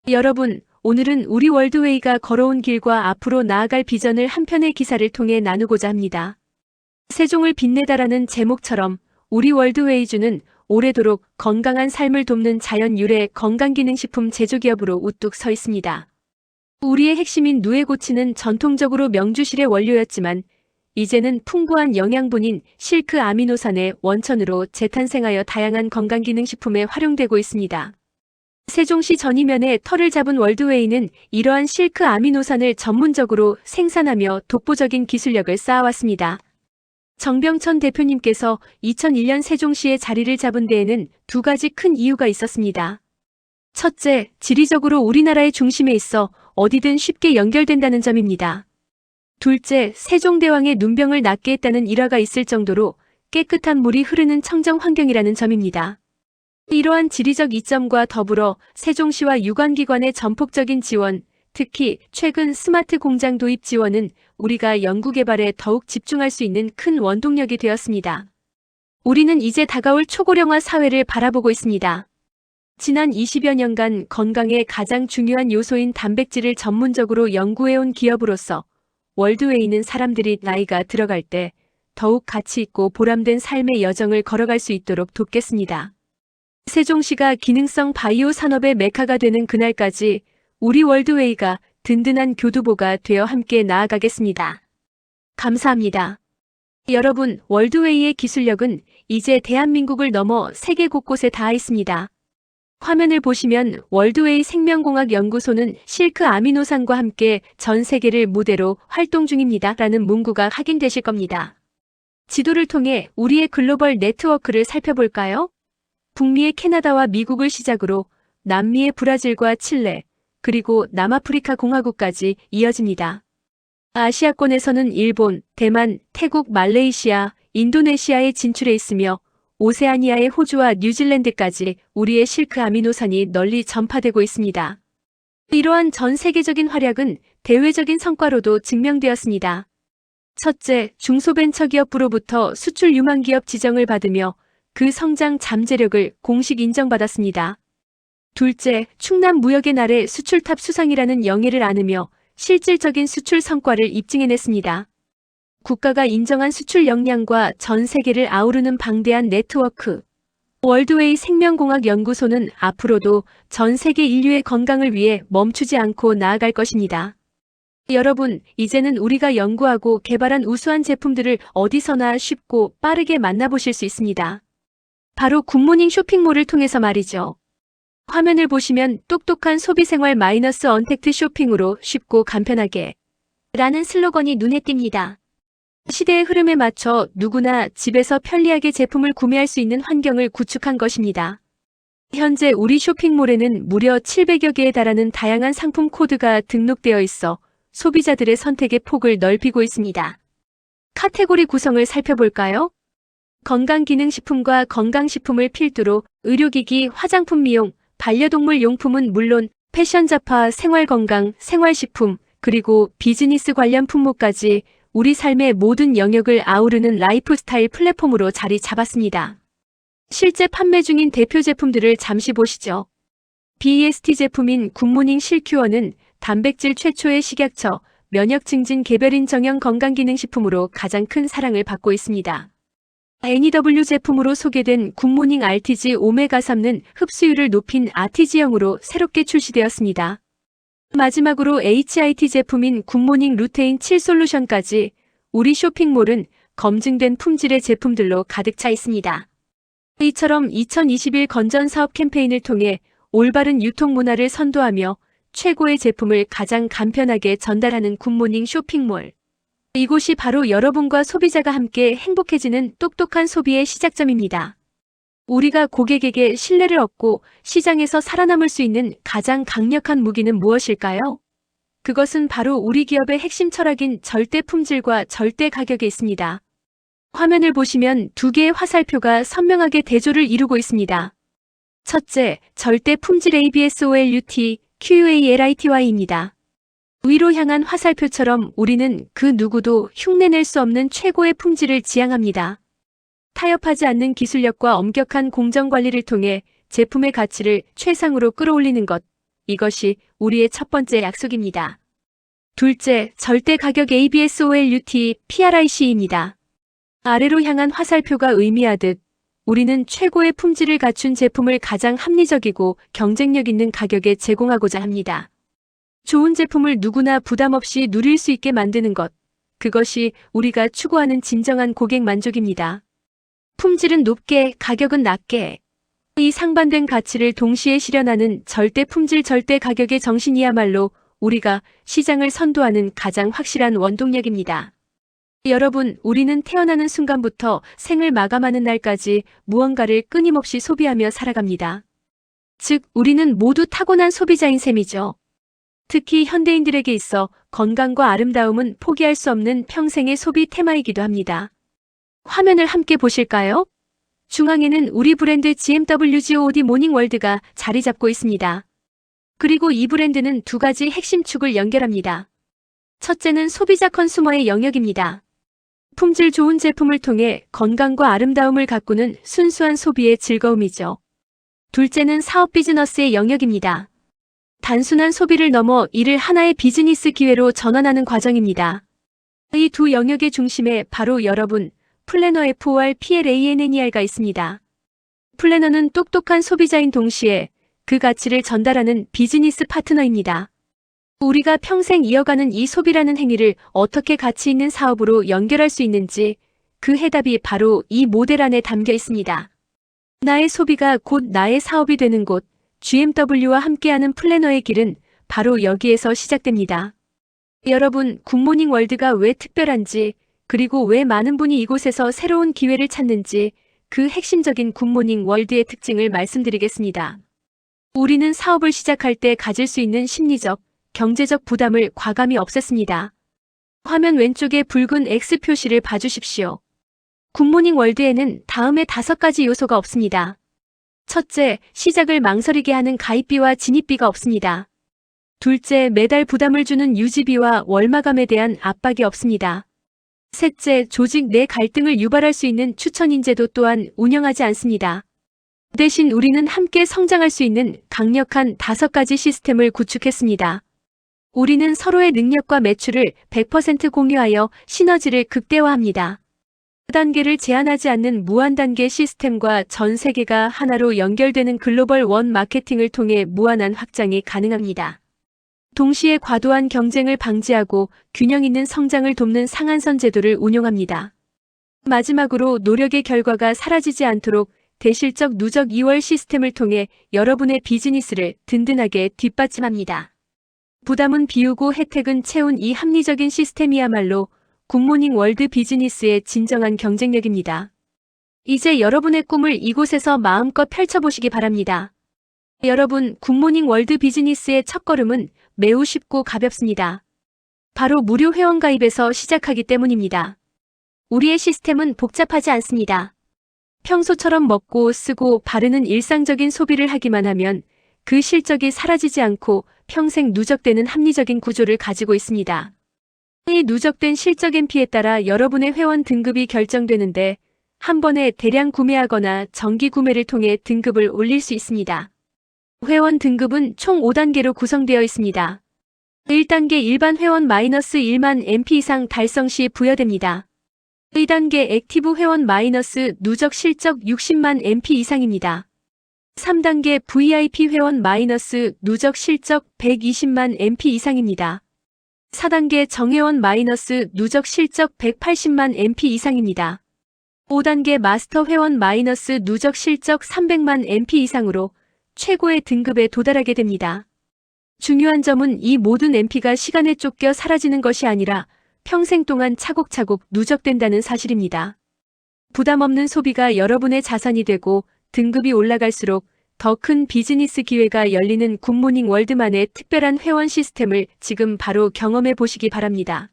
여러분, 오늘은 우리 월드웨이가 걸어온 길과 앞으로 나아갈 비전을 한 편의 기사를 통해 나누고자 합니다. 세종을 빛내다라는 제목처럼 우리 월드웨이주는 오래도록 건강한 삶을 돕는 자연 유래 건강기능식품 제조기업으로 우뚝 서 있습니다. 우리의 핵심인 누에고치는 전통적으로 명주실의 원료였지만 이제는 풍부한 영양분인 실크 아미노산의 원천으로 재탄생하여 다양한 건강기능식품에 활용되고 있습니다. 세종시 전이면에 터를 잡은 월드웨이는 이러한 실크 아미노산을 전문적으로 생산하며 독보적인 기술력을 쌓아왔습니다. 정병천 대표님께서 2001년 세종시에 자리를 잡은 데에는 두 가지 큰 이유가 있었습니다. 첫째, 지리적으로 우리나라의 중심에 있어 어디든 쉽게 연결된다는 점입니다. 둘째, 세종대왕의 눈병을 낫게 했다는 일화가 있을 정도로 깨끗한 물이 흐르는 청정 환경이라는 점입니다. 이러한 지리적 이점과 더불어 세종시와 유관기관의 전폭적인 지원, 특히 최근 스마트 공장 도입 지원은 우리가 연구개발에 더욱 집중할 수 있는 큰 원동력이 되었습니다. 우리는 이제 다가올 초고령화 사회를 바라보고 있습니다. 지난 20여 년간 건강의 가장 중요한 요소인 단백질을 전문적으로 연구해온 기업으로서 월드웨이는 사람들이 나이가 들어갈 때 더욱 가치 있고 보람된 삶의 여정을 걸어갈 수 있도록 돕겠습니다. 세종시가 기능성 바이오 산업의 메카가 되는 그날까지 우리 월드웨이가 든든한 교두보가 되어 함께 나아가겠습니다. 감사합니다. 여러분, 월드웨이의 기술력은 이제 대한민국을 넘어 세계 곳곳에 닿아 있습니다. 화면을 보시면 월드웨이 생명공학연구소는 실크 아미노산과 함께 전 세계를 무대로 활동 중입니다. 라는 문구가 확인되실 겁니다. 지도를 통해 우리의 글로벌 네트워크를 살펴볼까요? 북미의 캐나다와 미국을 시작으로 남미의 브라질과 칠레, 그리고 남아프리카 공화국까지 이어집니다. 아시아권에서는 일본, 대만, 태국, 말레이시아, 인도네시아에 진출해 있으며 오세아니아의 호주와 뉴질랜드까지 우리의 실크 아미노산이 널리 전파되고 있습니다. 이러한 전 세계적인 활약은 대외적인 성과로도 증명되었습니다. 첫째, 중소벤처기업부로부터 수출 유망기업 지정을 받으며 그 성장 잠재력을 공식 인정받았습니다. 둘째, 충남 무역의 날에 수출탑 수상이라는 영예를 안으며 실질적인 수출 성과를 입증해냈습니다. 국가가 인정한 수출 역량과 전 세계를 아우르는 방대한 네트워크. 월드웨이 생명공학연구소는 앞으로도 전 세계 인류의 건강을 위해 멈추지 않고 나아갈 것입니다. 여러분, 이제는 우리가 연구하고 개발한 우수한 제품들을 어디서나 쉽고 빠르게 만나보실 수 있습니다. 바로 굿모닝 쇼핑몰을 통해서 말이죠. 화면을 보시면 똑똑한 소비생활 마이너스 언택트 쇼핑으로 쉽고 간편하게 라는 슬로건이 눈에 띕니다. 시대의 흐름에 맞춰 누구나 집에서 편리하게 제품을 구매할 수 있는 환경을 구축한 것입니다. 현재 우리 쇼핑몰에는 무려 700여 개에 달하는 다양한 상품 코드가 등록되어 있어 소비자들의 선택의 폭을 넓히고 있습니다. 카테고리 구성을 살펴볼까요? 건강기능식품과 건강식품을 필두로 의료기기, 화장품, 미용, 반려동물 용품은 물론 패션 잡화, 생활건강, 생활식품, 그리고 비즈니스 관련 품목까지 우리 삶의 모든 영역을 아우르는 라이프스타일 플랫폼으로 자리 잡았습니다. 실제 판매 중인 대표 제품들을 잠시 보시죠. BEST 제품인 굿모닝 실큐어는 단백질 최초의 식약처, 면역 증진 개별인 정형 건강기능식품으로 가장 큰 사랑을 받고 있습니다. NEW 제품으로 소개된 굿모닝 RTG 오메가3는 흡수율을 높인 RTG형으로 새롭게 출시되었습니다. 마지막으로 HIT 제품인 굿모닝 루테인 7 솔루션까지 우리 쇼핑몰은 검증된 품질의 제품들로 가득 차 있습니다. 이처럼 2021 건전 사업 캠페인을 통해 올바른 유통 문화를 선도하며 최고의 제품을 가장 간편하게 전달하는 굿모닝 쇼핑몰. 이곳이 바로 여러분과 소비자가 함께 행복해지는 똑똑한 소비의 시작점입니다. 우리가 고객에게 신뢰를 얻고 시장에서 살아남을 수 있는 가장 강력한 무기는 무엇일까요? 그것은 바로 우리 기업의 핵심 철학인 절대 품질과 절대 가격에 있습니다. 화면을 보시면 두 개의 화살표가 선명하게 대조를 이루고 있습니다. 첫째, 절대 품질 ABSOLUT, QUALITY입니다. 위로 향한 화살표처럼 우리는 그 누구도 흉내낼 수 없는 최고의 품질을 지향합니다. 타협하지 않는 기술력과 엄격한 공정관리를 통해 제품의 가치를 최상으로 끌어올리는 것. 이것이 우리의 첫 번째 약속입니다. 둘째, 절대 가격 ABSOLUT, PRIC입니다. 아래로 향한 화살표가 의미하듯 우리는 최고의 품질을 갖춘 제품을 가장 합리적이고 경쟁력 있는 가격에 제공하고자 합니다. 좋은 제품을 누구나 부담 없이 누릴 수 있게 만드는 것. 그것이 우리가 추구하는 진정한 고객 만족입니다. 품질은 높게, 가격은 낮게. 이 상반된 가치를 동시에 실현하는 절대 품질 절대 가격의 정신이야말로 우리가 시장을 선도하는 가장 확실한 원동력입니다. 여러분, 우리는 태어나는 순간부터 생을 마감하는 날까지 무언가를 끊임없이 소비하며 살아갑니다. 즉, 우리는 모두 타고난 소비자인 셈이죠. 특히 현대인들에게 있어 건강과 아름다움은 포기할 수 없는 평생의 소비 테마이기도 합니다. 화면을 함께 보실까요? 중앙에는 우리 브랜드 GMWGOD 모닝월드가 자리 잡고 있습니다. 그리고 이 브랜드는 두 가지 핵심 축을 연결합니다. 첫째는 소비자 컨슈머의 영역입니다. 품질 좋은 제품을 통해 건강과 아름다움을 가꾸는 순수한 소비의 즐거움이죠. 둘째는 사업 비즈너스의 영역입니다. 단순한 소비를 넘어 이를 하나의 비즈니스 기회로 전환하는 과정입니다. 이 두 영역의 중심에 바로 여러분, 플래너 FORPLANNER가 있습니다. 플래너는 똑똑한 소비자인 동시에 그 가치를 전달하는 비즈니스 파트너입니다. 우리가 평생 이어가는 이 소비라는 행위를 어떻게 가치 있는 사업으로 연결할 수 있는지 그 해답이 바로 이 모델 안에 담겨 있습니다. 나의 소비가 곧 나의 사업이 되는 곳, GMW와 함께하는 플래너의 길은 바로 여기에서 시작됩니다. 여러분, 굿모닝 월드가 왜 특별한지, 그리고 왜 많은 분이 이곳에서 새로운 기회를 찾는지 그 핵심적인 굿모닝 월드의 특징을 말씀드리겠습니다. 우리는 사업을 시작할 때 가질 수 있는 심리적, 경제적 부담을 과감히 없앴습니다. 화면 왼쪽의 붉은 X 표시를 봐주십시오. 굿모닝 월드에는 다음의 5가지 요소가 없습니다. 첫째, 시작을 망설이게 하는 가입비와 진입비가 없습니다. 둘째, 매달 부담을 주는 유지비와 월마감에 대한 압박이 없습니다. 셋째, 조직 내 갈등을 유발할 수 있는 추천 인재도 또한 운영하지 않습니다. 대신 우리는 함께 성장할 수 있는 강력한 5가지 시스템을 구축했습니다. 우리는 서로의 능력과 매출을 100% 공유하여 시너지를 극대화합니다. 단계를 제한하지 않는 무한단계 시스템과 전 세계가 하나로 연결되는 글로벌 원 마케팅을 통해 무한한 확장이 가능합니다. 동시에 과도한 경쟁을 방지하고 균형 있는 성장을 돕는 상한선 제도를 운용합니다. 마지막으로 노력의 결과가 사라지지 않도록 대실적 누적 2월 시스템을 통해 여러분의 비즈니스를 든든하게 뒷받침합니다. 부담은 비우고 혜택은 채운 이 합리적인 시스템이야말로 굿모닝 월드 비즈니스의 진정한 경쟁력입니다. 이제 여러분의 꿈을 이곳에서 마음껏 펼쳐보시기 바랍니다. 여러분, 굿모닝 월드 비즈니스의 첫걸음은 매우 쉽고 가볍습니다. 바로 무료 회원 가입에서 시작하기 때문입니다. 우리의 시스템은 복잡하지 않습니다. 평소처럼 먹고 쓰고 바르는 일상적인 소비를 하기만 하면 그 실적이 사라지지 않고 평생 누적되는 합리적인 구조를 가지고 있습니다. 이 누적된 실적 MP에 따라 여러분의 회원 등급이 결정되는데 한 번에 대량 구매하거나 정기 구매를 통해 등급을 올릴 수 있습니다. 회원 등급은 총 5단계로 구성되어 있습니다. 1단계 일반 회원 마이너스 1만 MP 이상 달성 시 부여됩니다. 2단계 액티브 회원 마이너스 누적 실적 60만 MP 이상입니다. 3단계 VIP 회원 마이너스 누적 실적 120만 MP 이상입니다. 4단계 정회원 마이너스 누적 실적 180만 MP 이상입니다. 5단계 마스터 회원 마이너스 누적 실적 300만 MP 이상으로 최고의 등급에 도달하게 됩니다. 중요한 점은 이 모든 MP가 시간에 쫓겨 사라지는 것이 아니라 평생 동안 차곡차곡 누적된다는 사실입니다. 부담 없는 소비가 여러분의 자산이 되고 등급이 올라갈수록 더 큰 비즈니스 기회가 열리는 굿모닝 월드만의 특별한 회원 시스템을 지금 바로 경험해 보시기 바랍니다.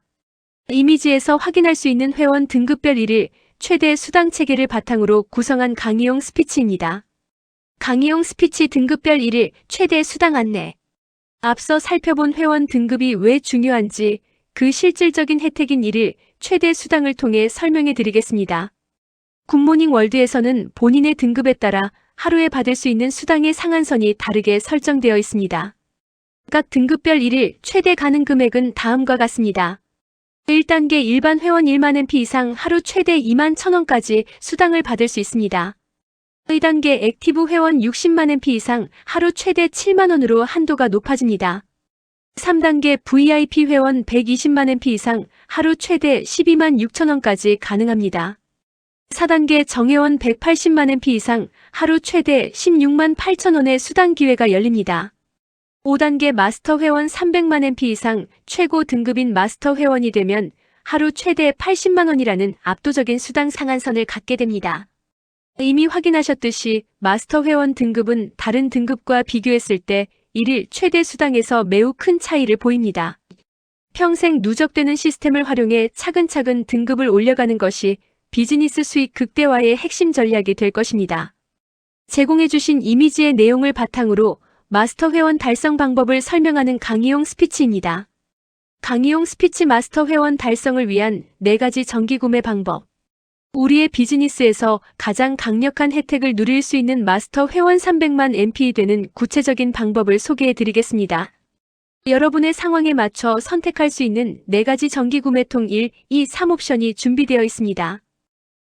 이미지에서 확인할 수 있는 회원 등급별 1일 최대 수당 체계를 바탕으로 구성한 강의용 스피치입니다. 강의용 스피치 등급별 1일 최대 수당 안내. 앞서 살펴본 회원 등급이 왜 중요한지 그 실질적인 혜택인 1일 최대 수당을 통해 설명해 드리겠습니다. 굿모닝 월드에서는 본인의 등급에 따라 하루에 받을 수 있는 수당의 상한선이 다르게 설정되어 있습니다. 각 등급별 1일 최대 가능 금액은 다음과 같습니다. 1단계 일반 회원 1만 MP 이상 하루 최대 2만 1,000원까지 수당을 받을 수 있습니다. 2단계 액티브 회원 60만 MP 이상 하루 최대 7만 원으로 한도가 높아집니다. 3단계 VIP 회원 120만 MP 이상 하루 최대 12만 6천 원까지 가능합니다. 4단계 정회원 180만 MP 이상 하루 최대 16만 8천 원의 수당 기회가 열립니다. 5단계 마스터 회원 300만 MP 이상 최고 등급인 마스터 회원이 되면 하루 최대 80만 원이라는 압도적인 수당 상한선을 갖게 됩니다. 이미 확인하셨듯이 마스터 회원 등급은 다른 등급과 비교했을 때 일일 최대 수당에서 매우 큰 차이를 보입니다. 평생 누적되는 시스템을 활용해 차근차근 등급을 올려가는 것이 비즈니스 수익 극대화의 핵심 전략이 될 것입니다. 제공해주신 이미지의 내용을 바탕으로 마스터 회원 달성 방법을 설명하는 강의용 스피치입니다. 강의용 스피치 마스터 회원 달성을 위한 4가지 정기구매 방법. 우리의 비즈니스에서 가장 강력한 혜택을 누릴 수 있는 마스터 회원 300만 MP 되는 구체적인 방법을 소개해 드리겠습니다. 여러분의 상황에 맞춰 선택할 수 있는 4가지 정기구매통 1, 2, 3 옵션이 준비되어 있습니다.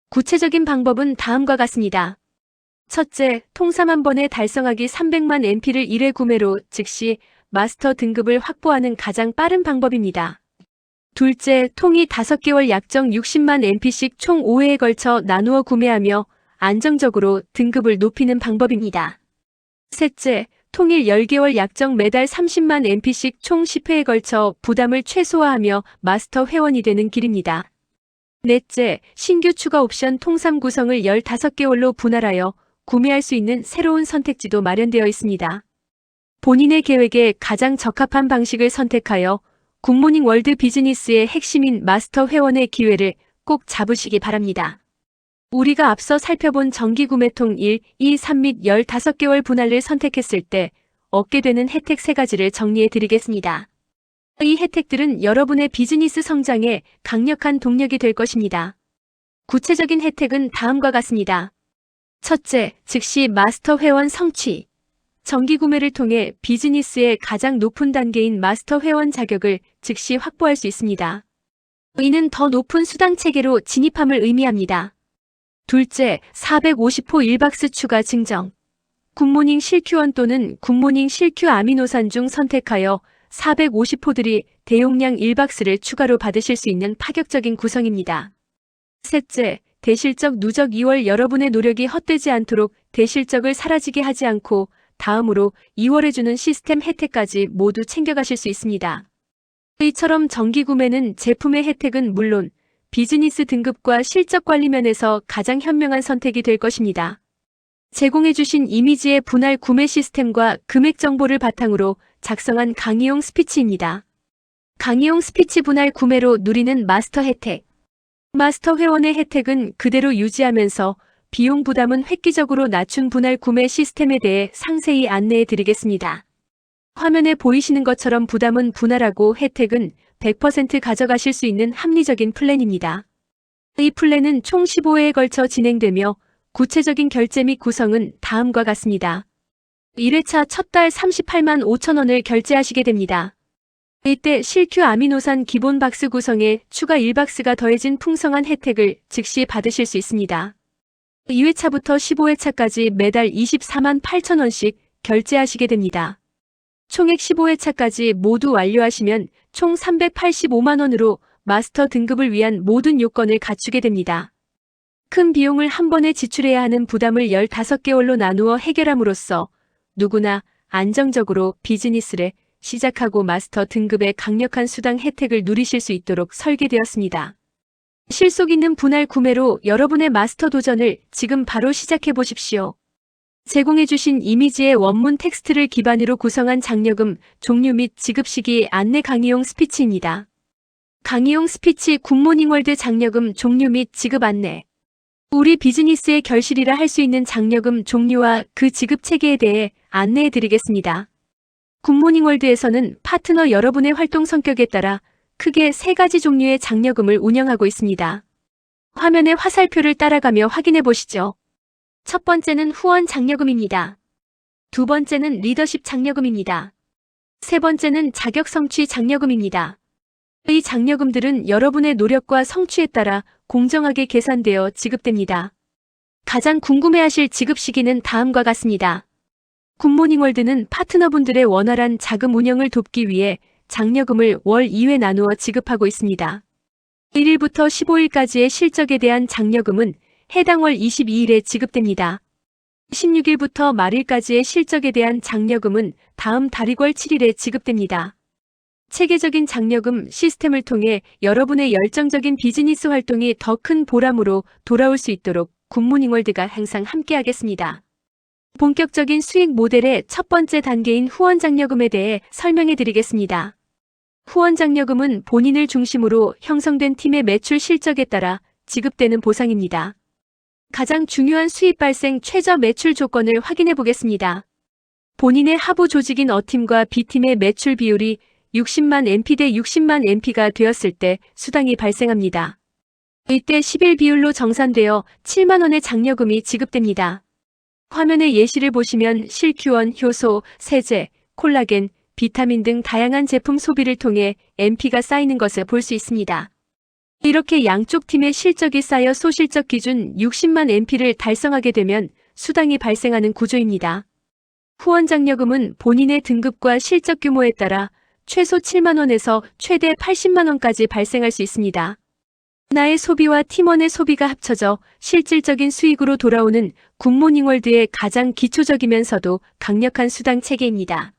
구체적인 방법은 다음과 같습니다. 첫째, 통 3만 번에 달성하기 300만 MP를 1회 구매로 즉시 마스터 등급을 확보하는 가장 빠른 방법입니다. 둘째, 통이 5개월 약정 60만 MP씩 총 5회에 걸쳐 나누어 구매하며 안정적으로 등급을 높이는 방법입니다. 셋째, 통일 10개월 약정 매달 30만 MP씩 총 10회에 걸쳐 부담을 최소화하며 마스터 회원이 되는 길입니다. 넷째, 신규 추가 옵션 통3 구성을 15개월로 분할하여 구매할 수 있는 새로운 선택지도 마련되어 있습니다. 본인의 계획에 가장 적합한 방식을 선택하여 굿모닝 월드 비즈니스의 핵심인 마스터 회원의 기회를 꼭 잡으시기 바랍니다. 우리가 앞서 살펴본 정기구매통 1, 2, 3 및 15개월 분할을 선택했을 때 얻게 되는 혜택 3가지를 정리해 드리겠습니다. 이 혜택들은 여러분의 비즈니스 성장에 강력한 동력이 될 것입니다. 구체적인 혜택은 다음과 같습니다. 첫째, 즉시 마스터 회원 성취. 정기구매를 통해 비즈니스의 가장 높은 단계인 마스터 회원 자격을 즉시 확보할 수 있습니다. 이는 더 높은 수당 체계로 진입함을 의미합니다. 둘째, 450호 1박스 추가 증정. 굿모닝 실큐원 또는 굿모닝 실큐 아미노산 중 선택하여 450호들이 대용량 1박스를 추가로 받으실 수 있는 파격적인 구성입니다. 셋째, 대실적 누적 2월 여러분의 노력이 헛되지 않도록 대실적을 사라지게 하지 않고 다음으로 2월에 주는 시스템 혜택까지 모두 챙겨가실 수 있습니다. 이처럼 정기구매는 제품의 혜택은 물론 비즈니스 등급과 실적 관리 면에서 가장 현명한 선택이 될 것입니다. 제공해주신 이미지의 분할 구매 시스템과 금액 정보를 바탕으로 작성한 강의용 스피치입니다. 강의용 스피치 분할 구매로 누리는 마스터 혜택. 마스터 회원의 혜택은 그대로 유지하면서 비용 부담은 획기적으로 낮춘 분할 구매 시스템에 대해 상세히 안내해 드리겠습니다. 화면에 보이시는 것처럼 부담은 분할하고 혜택은 100% 가져가실 수 있는 합리적인 플랜입니다. 이 플랜은 총 15회에 걸쳐 진행되며 구체적인 결제 및 구성은 다음과 같습니다. 1회차 첫 달 38만 5천 원을 결제하시게 됩니다. 이때 실큐 아미노산 기본 박스 구성에 추가 1박스가 더해진 풍성한 혜택을 즉시 받으실 수 있습니다. 2회차부터 15회차까지 매달 24만 8천 원씩 결제하시게 됩니다. 총액 15회차까지 모두 완료하시면 총 385만 원으로 마스터 등급을 위한 모든 요건을 갖추게 됩니다. 큰 비용을 한 번에 지출해야 하는 부담을 15개월로 나누어 해결함으로써 누구나 안정적으로 비즈니스를 시작하고 마스터 등급의 강력한 수당 혜택을 누리실 수 있도록 설계되었습니다. 실속 있는 분할 구매로 여러분의 마스터 도전을 지금 바로 시작해 보십시오. 제공해주신 이미지의 원문 텍스트를 기반으로 구성한 장려금, 종류 및 지급 시기 안내 강의용 스피치입니다. 강의용 스피치 굿모닝월드 장려금 종류 및 지급 안내. 우리 비즈니스의 결실이라 할 수 있는 장려금 종류와 그 지급 체계에 대해 안내해 드리겠습니다. 굿모닝월드에서는 파트너 여러분의 활동 성격에 따라 크게 3가지 종류의 장려금을 운영하고 있습니다. 화면의 화살표를 따라가며 확인해 보시죠. 첫 번째는 후원 장려금입니다. 두 번째는 리더십 장려금입니다. 세 번째는 자격 성취 장려금입니다. 이 장려금들은 여러분의 노력과 성취에 따라 공정하게 계산되어 지급됩니다. 가장 궁금해하실 지급 시기는 다음과 같습니다. 굿모닝월드는 파트너분들의 원활한 자금 운영을 돕기 위해 장려금을 월 2회 나누어 지급하고 있습니다. 1일부터 15일까지의 실적에 대한 장려금은 해당 월 22일에 지급됩니다. 16일부터 말일까지의 실적에 대한 장려금은 다음 달이월 7일에 지급됩니다. 체계적인 장려금 시스템을 통해 여러분의 열정적인 비즈니스 활동이 더 큰 보람으로 돌아올 수 있도록 굿모닝월드가 항상 함께하겠습니다. 본격적인 수익 모델의 첫 번째 단계인 후원장려금에 대해 설명해 드리겠습니다. 후원장려금은 본인을 중심으로 형성된 팀의 매출 실적에 따라 지급되는 보상입니다. 가장 중요한 수입 발생 최저 매출 조건을 확인해 보겠습니다. 본인의 하부 조직인 A팀과 B팀의 매출 비율이 60만 MP 대 60만 MP가 되었을 때 수당이 발생합니다. 이때 11 비율로 정산되어 7만 원의 장려금이 지급됩니다. 화면의 예시를 보시면 실큐원, 효소, 세제, 콜라겐, 비타민 등 다양한 제품 소비를 통해 MP가 쌓이는 것을 볼 수 있습니다. 이렇게 양쪽 팀의 실적이 쌓여 소실적 기준 60만 MP를 달성하게 되면 수당이 발생하는 구조입니다. 후원장려금은 본인의 등급과 실적 규모에 따라 최소 7만 원에서 최대 80만 원까지 발생할 수 있습니다. 나의 소비와 팀원의 소비가 합쳐져 실질적인 수익으로 돌아오는 굿모닝월드의 가장 기초적이면서도 강력한 수당 체계입니다.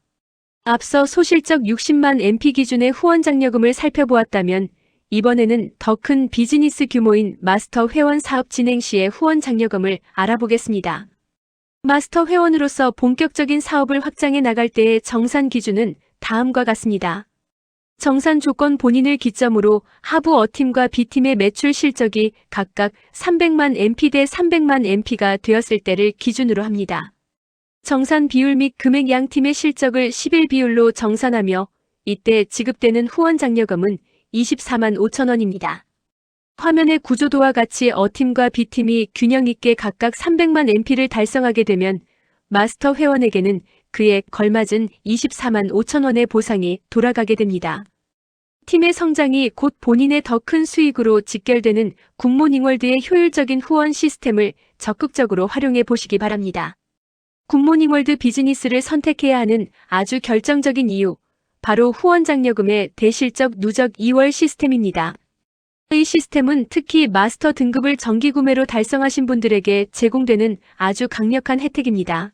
앞서 소실적 60만 MP 기준의 후원장려금을 살펴보았다면 이번에는 더 큰 비즈니스 규모인 마스터 회원 사업 진행 시의 후원장려금을 알아보겠습니다. 마스터 회원으로서 본격적인 사업을 확장해 나갈 때의 정산 기준은 다음과 같습니다. 정산 조건 본인을 기점으로 하부 A팀과 B팀의 매출 실적이 각각 300만 MP 대 300만 MP가 되었을 때를 기준으로 합니다. 정산 비율 및 금액 양 팀의 실적을 11 비율로 정산하며 이때 지급되는 후원장려금은 24만 5천 원입니다. 화면의 구조도와 같이 A팀과 B팀이 균형 있게 각각 300만 MP를 달성하게 되면 마스터 회원에게는 그에 걸맞은 24만 5천 원의 보상이 돌아가게 됩니다. 팀의 성장이 곧 본인의 더 큰 수익으로 직결되는 굿모닝월드의 효율적인 후원 시스템을 적극적으로 활용해 보시기 바랍니다. 굿모닝월드 비즈니스를 선택해야 하는 아주 결정적인 이유, 바로 후원장려금의 대실적 누적 2월 시스템입니다. 이 시스템은 특히 마스터 등급을 정기구매로 달성하신 분들에게 제공되는 아주 강력한 혜택입니다.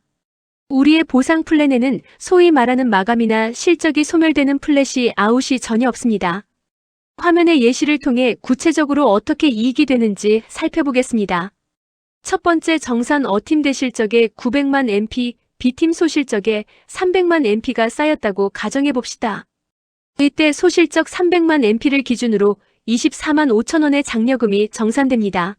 우리의 보상 플랜에는 소위 말하는 마감이나 실적이 소멸되는 플랫이 아웃이 전혀 없습니다. 화면의 예시를 통해 구체적으로 어떻게 이익이 되는지 살펴보겠습니다. 첫 번째 정산 A팀 대실적에 900만 MP, B팀 소실적에 300만 MP가 쌓였다고 가정해 봅시다. 이때 소실적 300만 MP를 기준으로 24만 5천 원의 장려금이 정산됩니다.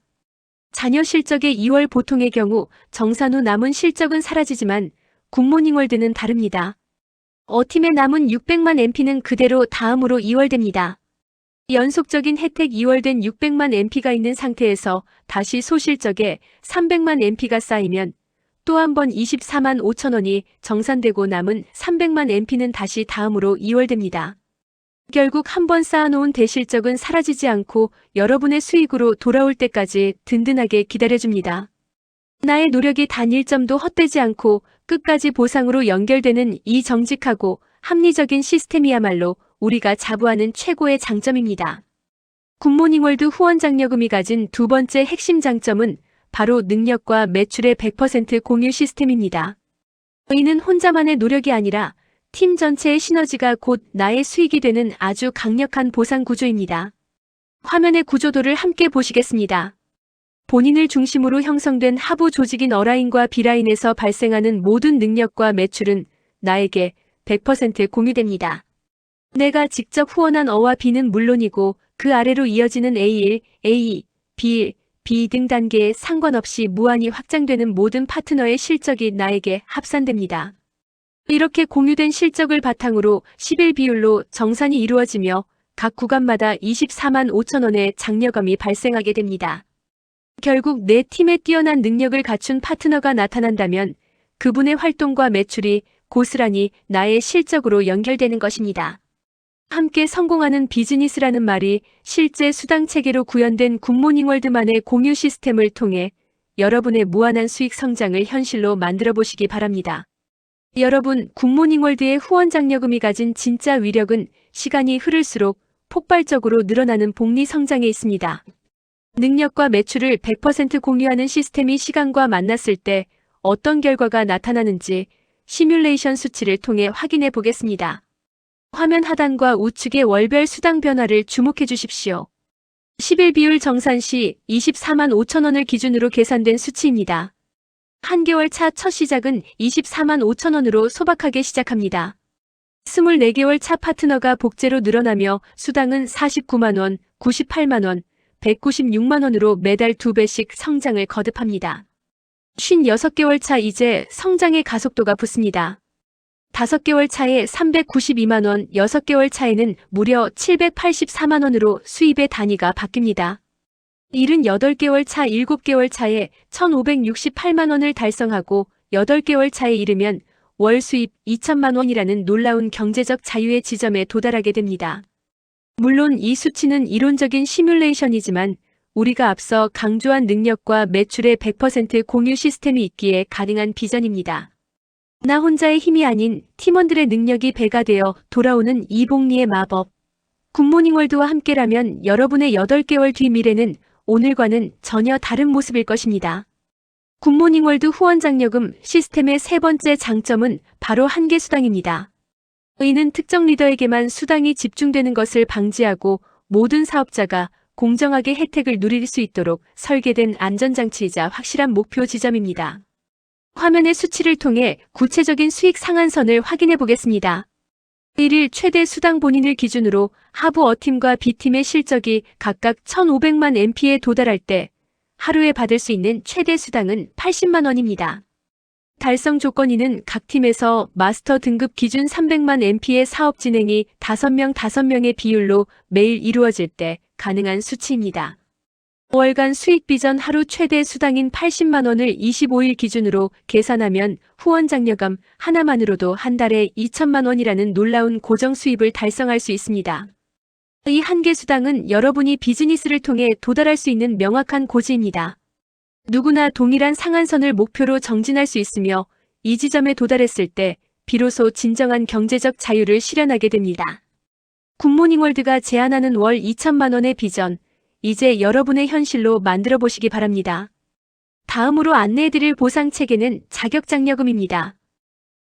잔여 실적의 2월 보통의 경우 정산 후 남은 실적은 사라지지만 굿모닝월드는 다릅니다. A팀의 남은 600만 MP는 그대로 다음으로 이월됩니다. 연속적인 혜택 이월된 600만 MP가 있는 상태에서 다시 소실적에 300만 MP가 쌓이면 또 한 번 24만 5천 원이 정산되고 남은 300만 MP는 다시 다음으로 이월됩니다. 결국 한 번 쌓아놓은 대실적은 사라지지 않고 여러분의 수익으로 돌아올 때까지 든든하게 기다려줍니다. 나의 노력이 단 1점도 헛되지 않고 끝까지 보상으로 연결되는 이 정직하고 합리적인 시스템이야말로 우리가 자부하는 최고의 장점입니다. 굿모닝월드 후원장려금이 가진 두 번째 핵심 장점은 바로 능력과 매출의 100% 공유 시스템입니다. 이는 혼자만의 노력이 아니라 팀 전체의 시너지가 곧 나의 수익이 되는 아주 강력한 보상 구조입니다. 화면의 구조도를 함께 보시겠습니다. 본인을 중심으로 형성된 하부 조직인 A라인과 B라인에서 발생하는 모든 능력과 매출은 나에게 100% 공유됩니다. 내가 직접 후원한 A와 B는 물론이고 그 아래로 이어지는 A1, A2, B1, B 등 단계에 상관없이 무한히 확장되는 모든 파트너의 실적이 나에게 합산됩니다. 이렇게 공유된 실적을 바탕으로 11 비율로 정산이 이루어지며 각 구간마다 24만 5천 원의 장려금이 발생하게 됩니다. 결국 내 팀에 뛰어난 능력을 갖춘 파트너가 나타난다면 그분의 활동과 매출이 고스란히 나의 실적으로 연결되는 것입니다. 함께 성공하는 비즈니스라는 말이 실제 수당 체계로 구현된 굿모닝월드만의 공유 시스템을 통해 여러분의 무한한 수익 성장을 현실로 만들어 보시기 바랍니다. 여러분, 굿모닝월드의 후원장려금이 가진 진짜 위력은 시간이 흐를수록 폭발적으로 늘어나는 복리 성장에 있습니다. 능력과 매출을 100% 공유하는 시스템이 시간과 만났을 때 어떤 결과가 나타나는지 시뮬레이션 수치를 통해 확인해 보겠습니다. 화면 하단과 우측의 월별 수당 변화를 주목해 주십시오. 10일 비율 정산 시 24만 5천 원을 기준으로 계산된 수치입니다. 한개월 차 첫 시작은 24만 5천 원으로 소박하게 시작합니다. 24개월 차 파트너가 복제로 늘어나며 수당은 49만 원, 98만 원, 196만 원으로 매달 2배씩 성장을 거듭합니다. 56개월 차 이제 성장의 가속도가 붙습니다. 5개월 차에 392만 원, 6개월 차에는 무려 784만 원으로 수입의 단위가 바뀝니다. 78개월 차, 7개월 차에 1,568만 원을 달성하고 8개월 차에 이르면 월 수입 2천만 원이라는 놀라운 경제적 자유의 지점에 도달하게 됩니다. 물론 이 수치는 이론적인 시뮬레이션이지만 우리가 앞서 강조한 능력과 매출의 100% 공유 시스템이 있기에 가능한 비전입니다. 나 혼자의 힘이 아닌 팀원들의 능력이 배가 되어 돌아오는 이복리의 마법. 굿모닝월드와 함께라면 여러분의 8개월 뒤 미래는 오늘과는 전혀 다른 모습일 것입니다. 굿모닝월드 후원장려금 시스템의 세 번째 장점은 바로 한계 수당입니다. 이는 특정 리더에게만 수당이 집중되는 것을 방지하고 모든 사업자가 공정하게 혜택을 누릴 수 있도록 설계된 안전장치이자 확실한 목표 지점입니다. 화면의 수치를 통해 구체적인 수익 상한선을 확인해 보겠습니다. 1일 최대 수당 본인을 기준으로 하부 A팀과 B팀의 실적이 각각 1,500만 MP에 도달할 때 하루에 받을 수 있는 최대 수당은 80만 원입니다. 달성 조건이는 각 팀에서 마스터 등급 기준 300만 MP의 사업 진행이 5명의 비율로 매일 이루어질 때 가능한 수치입니다. 월간 수익 비전 하루 최대 수당인 80만 원을 25일 기준으로 계산하면 후원 장려금 하나만으로도 한 달에 2천만 원이라는 놀라운 고정 수입을 달성할 수 있습니다. 이 한계 수당은 여러분이 비즈니스를 통해 도달할 수 있는 명확한 고지입니다. 누구나 동일한 상한선을 목표로 정진할 수 있으며 이 지점에 도달했을 때 비로소 진정한 경제적 자유를 실현하게 됩니다. 굿모닝월드가 제안하는 월 2천만 원의 비전, 이제 여러분의 현실로 만들어 보시기 바랍니다. 다음으로 안내해드릴 보상 체계는 자격장려금입니다.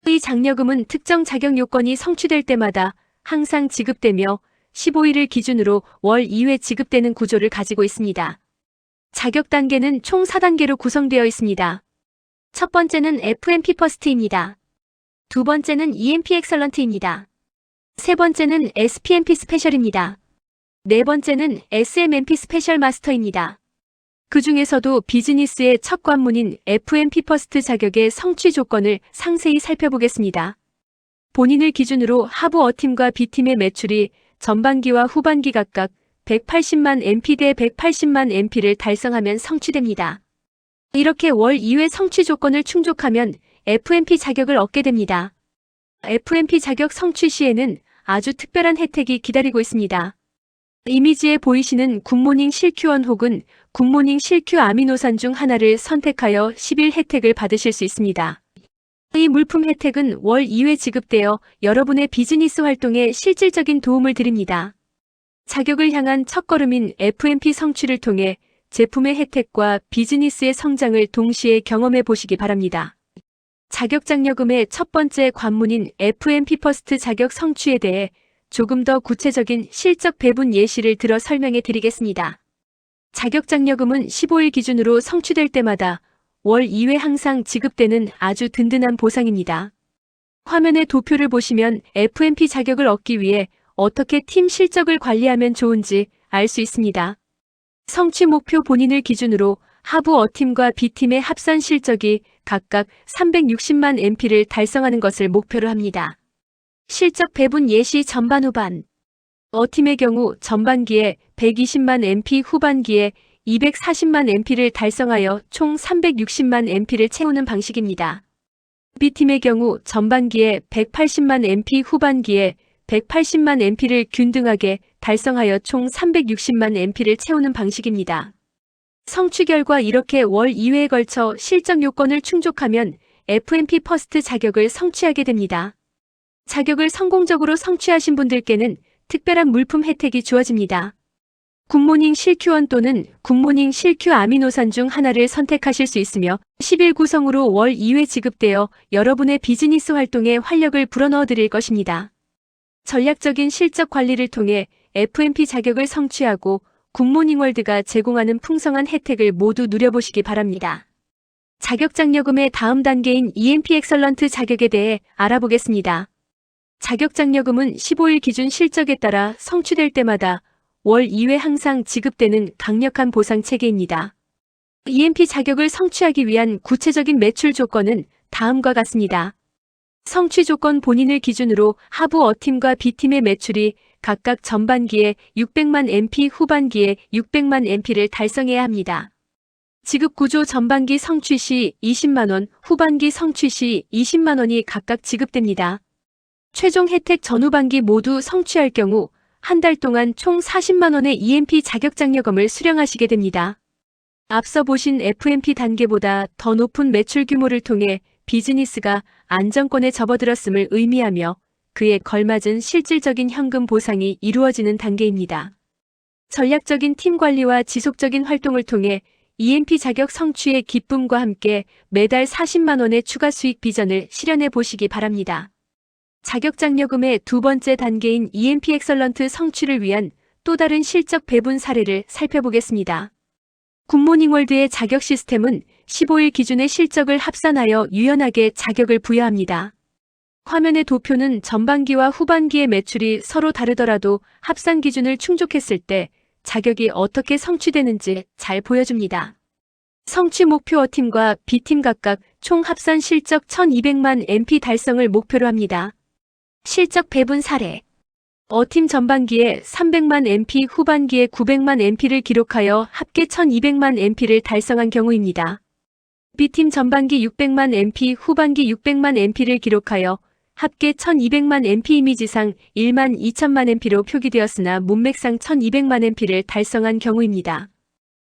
이 장려금은 특정 자격 요건이 성취될 때마다 항상 지급되며 15일을 기준으로 월 2회 지급되는 구조를 가지고 있습니다. 자격 단계는 총 4단계로 구성되어 있습니다. 첫 번째는 FMP 퍼스트입니다. 두 번째는 EMP 엑설런트입니다. 세 번째는 SPMP 스페셜입니다. 네 번째는 SMMP 스페셜 마스터입니다. 그 중에서도 비즈니스의 첫 관문인 FMP 퍼스트 자격의 성취 조건을 상세히 살펴보겠습니다. 본인을 기준으로 하부 A팀과 B팀의 매출이 전반기와 후반기 각각 180만 MP 대 180만 MP를 달성하면 성취됩니다. 이렇게 월 2회 성취 조건을 충족하면 FMP 자격을 얻게 됩니다. FMP 자격 성취 시에는 아주 특별한 혜택이 기다리고 있습니다. 이미지에 보이시는 굿모닝 실큐원 혹은 굿모닝 실큐 아미노산 중 하나를 선택하여 10일 혜택을 받으실 수 있습니다. 이 물품 혜택은 월 2회 지급되어 여러분의 비즈니스 활동에 실질적인 도움을 드립니다. 자격을 향한 첫걸음인 FMP 성취를 통해 제품의 혜택과 비즈니스의 성장을 동시에 경험해 보시기 바랍니다. 자격장려금의 첫 번째 관문인 FMP 퍼스트 자격 성취에 대해 조금 더 구체적인 실적 배분 예시를 들어 설명해 드리겠습니다. 자격장려금은 15일 기준으로 성취될 때마다 월 2회 항상 지급되는 아주 든든한 보상입니다. 화면의 도표를 보시면 FMP 자격을 얻기 위해 어떻게 팀 실적을 관리하면 좋은지 알 수 있습니다. 성취 목표 본인을 기준으로 하부 A팀과 B팀의 합산 실적이 각각 360만 MP를 달성하는 것을 목표로 합니다. 실적 배분 예시 전반 후반. A팀의 경우 전반기에 120만 MP, 후반기에 240만 MP를 달성하여 총 360만 MP를 채우는 방식입니다. B팀의 경우 전반기에 180만 MP, 후반기에 180만 MP를 균등하게 달성하여 총 360만 MP를 채우는 방식입니다. 성취 결과 이렇게 월 2회에 걸쳐 실적 요건을 충족하면 FMP 퍼스트 자격을 성취하게 됩니다. 자격을 성공적으로 성취하신 분들께는 특별한 물품 혜택이 주어집니다. 굿모닝 실큐원 또는 굿모닝 실큐 아미노산 중 하나를 선택하실 수 있으며 10일 구성으로 월 2회 지급되어 여러분의 비즈니스 활동에 활력을 불어넣어 드릴 것입니다. 전략적인 실적 관리를 통해 FMP 자격을 성취하고 굿모닝월드가 제공하는 풍성한 혜택을 모두 누려보시기 바랍니다. 자격 장려금의 다음 단계인 EMP 엑설런트 자격에 대해 알아보겠습니다. 자격 장려금은 15일 기준 실적에 따라 성취될 때마다 월 2회 항상 지급되는 강력한 보상 체계입니다. EMP 자격을 성취하기 위한 구체적인 매출 조건은 다음과 같습니다. 성취 조건 본인을 기준으로 하부 A팀과 B팀의 매출이 각각 전반기에 600만 MP, 후반기에 600만 MP를 달성해야 합니다. 지급 구조 전반기 성취 시 20만원, 후반기 성취 시 20만원이 각각 지급됩니다. 최종 혜택 전후반기 모두 성취할 경우 한 달 동안 총 40만원의 EMP 자격 장려금을 수령하시게 됩니다. 앞서 보신 FMP 단계보다 더 높은 매출 규모를 통해 비즈니스가 안정권에 접어들었음을 의미하며 그에 걸맞은 실질적인 현금 보상이 이루어지는 단계입니다. 전략적인 팀 관리와 지속적인 활동을 통해 EMP 자격 성취의 기쁨과 함께 매달 40만원의 추가 수익 비전을 실현해 보시기 바랍니다. 자격 장려금의 두 번째 단계인 EMP 엑설런트 성취를 위한 또 다른 실적 배분 사례를 살펴보겠습니다. 굿모닝월드의 자격 시스템은 15일 기준의 실적을 합산하여 유연하게 자격을 부여합니다. 화면의 도표는 전반기와 후반기의 매출이 서로 다르더라도 합산 기준을 충족했을 때 자격이 어떻게 성취되는지 잘 보여줍니다. 성취 목표 A팀과 B팀 각각 총 합산 실적 1200만 MP 달성을 목표로 합니다. 실적 배분 사례. A팀 전반기에 300만 MP, 후반기에 900만 MP를 기록하여 합계 1200만 MP를 달성한 경우입니다. B팀 전반기 600만 MP, 후반기 600만 MP를 기록하여 합계 1200만 MP 이미지상 1만 2천만 MP로 표기되었으나 문맥상 1200만 MP를 달성한 경우입니다.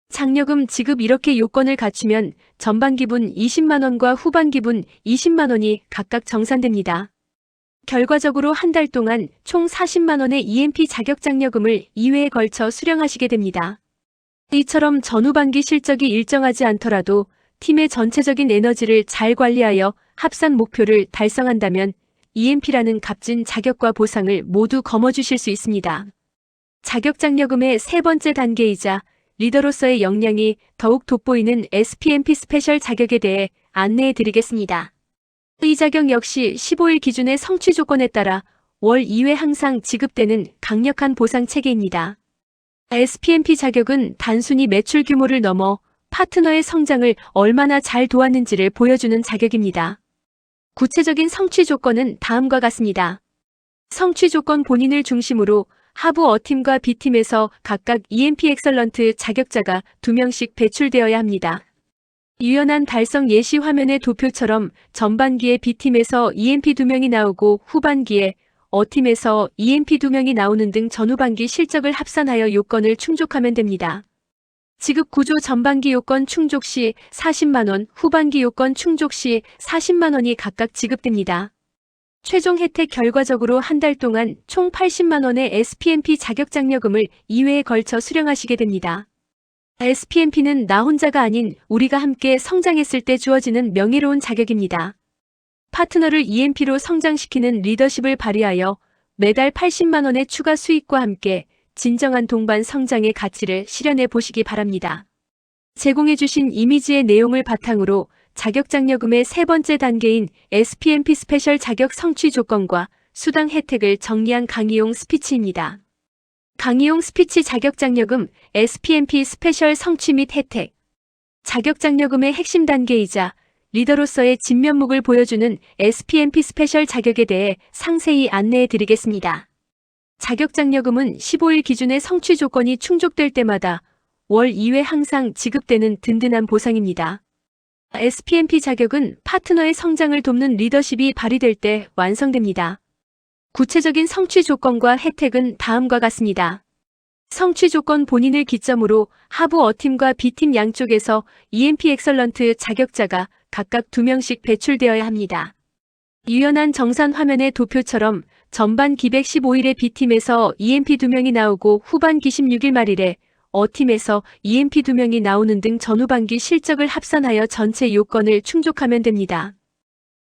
장려금 지급 이렇게 요건을 갖추면 전반기분 20만원과 후반기분 20만원이 각각 정산됩니다. 결과적으로 한 달 동안 총 40만원의 EMP 자격 장려금을 2회에 걸쳐 수령하시게 됩니다. 이처럼 전후반기 실적이 일정하지 않더라도 팀의 전체적인 에너지를 잘 관리하여 합산 목표를 달성한다면 EMP라는 값진 자격과 보상을 모두 거머쥐실 수 있습니다. 자격 장려금의 세 번째 단계이자 리더로서의 역량이 더욱 돋보이는 SPMP 스페셜 자격에 대해 안내해 드리겠습니다. 이 자격 역시 15일 기준의 성취 조건에 따라 월 2회 항상 지급되는 강력한 보상 체계입니다. SPMP 자격은 단순히 매출 규모를 넘어 파트너의 성장을 얼마나 잘 도왔는지를 보여주는 자격입니다. 구체적인 성취 조건은 다음과 같습니다. 성취 조건 본인을 중심으로 하부 A팀과 B팀에서 각각 EMP 엑설런트 자격자가 2명씩 배출되어야 합니다. 유연한 달성 예시 화면의 도표처럼 전반기에 B팀에서 EMP 2명이 나오고 후반기에 A팀에서 EMP 2명이 나오는 등 전후반기 실적을 합산하여 요건을 충족하면 됩니다. 지급 구조 전반기 요건 충족 시 40만원, 후반기 요건 충족 시 40만원이 각각 지급됩니다. 최종 혜택 결과적으로 한 달 동안 총 80만원의 SPMP 자격 장려금을 2회에 걸쳐 수령하시게 됩니다. SPMP는 나 혼자가 아닌 우리가 함께 성장했을 때 주어지는 명예로운 자격입니다. 파트너를 EMP로 성장시키는 리더십을 발휘하여 매달 80만원의 추가 수익과 함께 진정한 동반 성장의 가치를 실현해 보시기 바랍니다. 제공해주신 이미지의 내용을 바탕으로 자격 장려금의 세 번째 단계인 SPMP 스페셜 자격 성취 조건과 수당 혜택을 정리한 강의용 스피치입니다. 강의용 스피치 자격 장려금 SPMP 스페셜 성취 및 혜택. 자격 장려금의 핵심 단계이자 리더로서의 진면목을 보여주는 SPMP 스페셜 자격에 대해 상세히 안내해 드리겠습니다. 자격 장려금은 15일 기준의 성취 조건이 충족될 때마다 월 2회 항상 지급되는 든든한 보상입니다. SPMP 자격은 파트너의 성장을 돕는 리더십이 발휘될 때 완성됩니다. 구체적인 성취 조건과 혜택은 다음과 같습니다. 성취 조건 본인을 기점으로 하부 A팀과 B팀 양쪽에서 EMP 엑설런트 자격자가 각각 2명씩 배출되어야 합니다. 유연한 정산 화면의 도표처럼 전반기 115일에 B팀에서 EMP 2명이 나오고 후반기 16일 말일에 어팀에서 EMP 2명이 나오는 등 전후반기 실적을 합산하여 전체 요건을 충족하면 됩니다.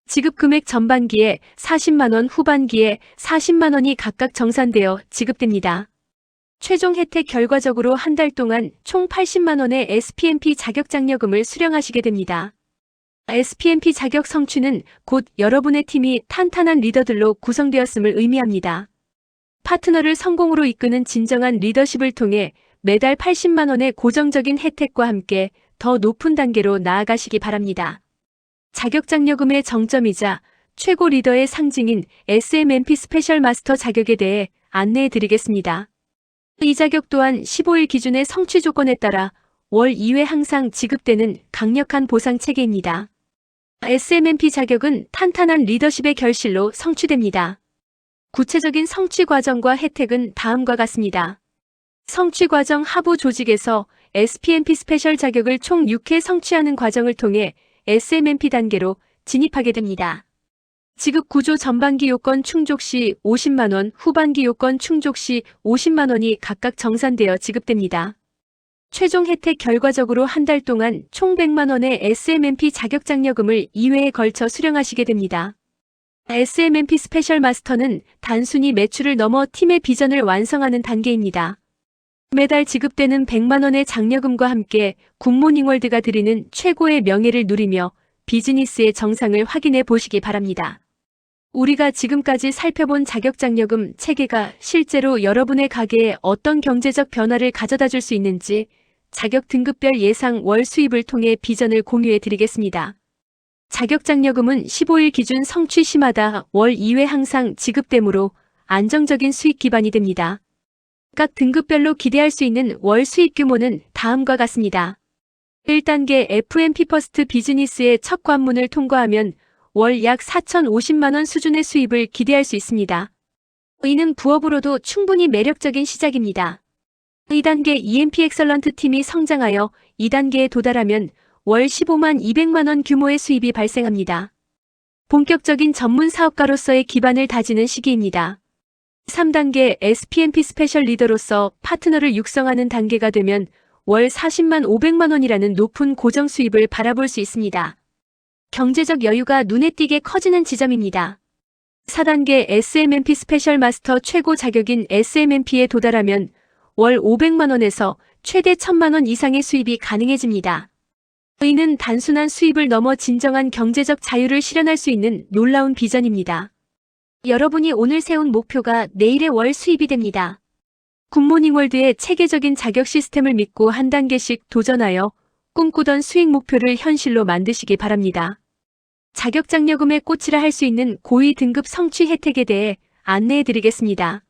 지급 금액 전반기에 40만원, 후반기에 40만원이 각각 정산되어 지급됩니다. 최종 혜택 결과적으로 한 달 동안 총 80만원의 SPMP 자격장려금을 수령하시게 됩니다. SPMP 자격 성취는 곧 여러분의 팀이 탄탄한 리더들로 구성되었음을 의미합니다. 파트너를 성공으로 이끄는 진정한 리더십을 통해 매달 80만원의 고정적인 혜택과 함께 더 높은 단계로 나아가시기 바랍니다. 자격장려금의 정점이자 최고 리더의 상징인 SMMP 스페셜 마스터 자격에 대해 안내해 드리겠습니다. 이 자격 또한 15일 기준의 성취 조건에 따라 월 2회 항상 지급되는 강력한 보상 체계입니다. SMMP 자격은 탄탄한 리더십의 결실로 성취됩니다. 구체적인 성취 과정과 혜택은 다음과 같습니다. 성취 과정 하부 조직에서 SPMP 스페셜 자격을 총 6회 성취하는 과정을 통해 SMMP 단계로 진입하게 됩니다. 지급 구조 전반기 요건 충족 시 50만원, 후반기 요건 충족 시 50만원이 각각 정산되어 지급됩니다. 최종 혜택 결과적으로 한 달 동안 총 100만원의 SMMP 자격장려금을 2회에 걸쳐 수령하시게 됩니다. SMMP 스페셜 마스터는 단순히 매출을 넘어 팀의 비전을 완성하는 단계입니다. 매달 지급되는 100만원의 장려금과 함께 굿모닝월드가 드리는 최고의 명예를 누리며 비즈니스의 정상을 확인해 보시기 바랍니다. 우리가 지금까지 살펴본 자격장려금 체계가 실제로 여러분의 가게에 어떤 경제적 변화를 가져다 줄 수 있는지 자격 등급별 예상 월 수입을 통해 비전을 공유해 드리겠습니다. 자격장려금은 15일 기준 성취 시마다 월 2회 항상 지급되므로 안정적인 수익 기반이 됩니다. 각 등급별로 기대할 수 있는 월 수입 규모는 다음과 같습니다. 1단계 FMP 퍼스트 비즈니스의 첫 관문을 통과하면 월 약 4,050만원 수준의 수입을 기대할 수 있습니다. 이는 부업으로도 충분히 매력적인 시작입니다. 2단계 EMP 엑설런트 팀이 성장하여 2단계에 도달하면 월 15만 200만원 규모의 수입이 발생합니다. 본격적인 전문 사업가로서의 기반을 다지는 시기입니다. 3단계 SPMP 스페셜 리더로서 파트너를 육성하는 단계가 되면 월 40만 500만원이라는 높은 고정 수입을 바라볼 수 있습니다. 경제적 여유가 눈에 띄게 커지는 지점입니다. 4단계 SMMP 스페셜 마스터 최고 자격인 SMMP에 도달하면 월 500만원에서 최대 1000만원 이상의 수입이 가능해집니다. 이는 단순한 수입을 넘어 진정한 경제적 자유를 실현할 수 있는 놀라운 비전입니다. 여러분이 오늘 세운 목표가 내일의 월 수입이 됩니다. 굿모닝월드의 체계적인 자격 시스템을 믿고 한 단계씩 도전하여 꿈꾸던 수익 목표를 현실로 만드시기 바랍니다. 자격장려금의 꽃이라 할 수 있는 고위 등급 성취 혜택에 대해 안내해 드리겠습니다.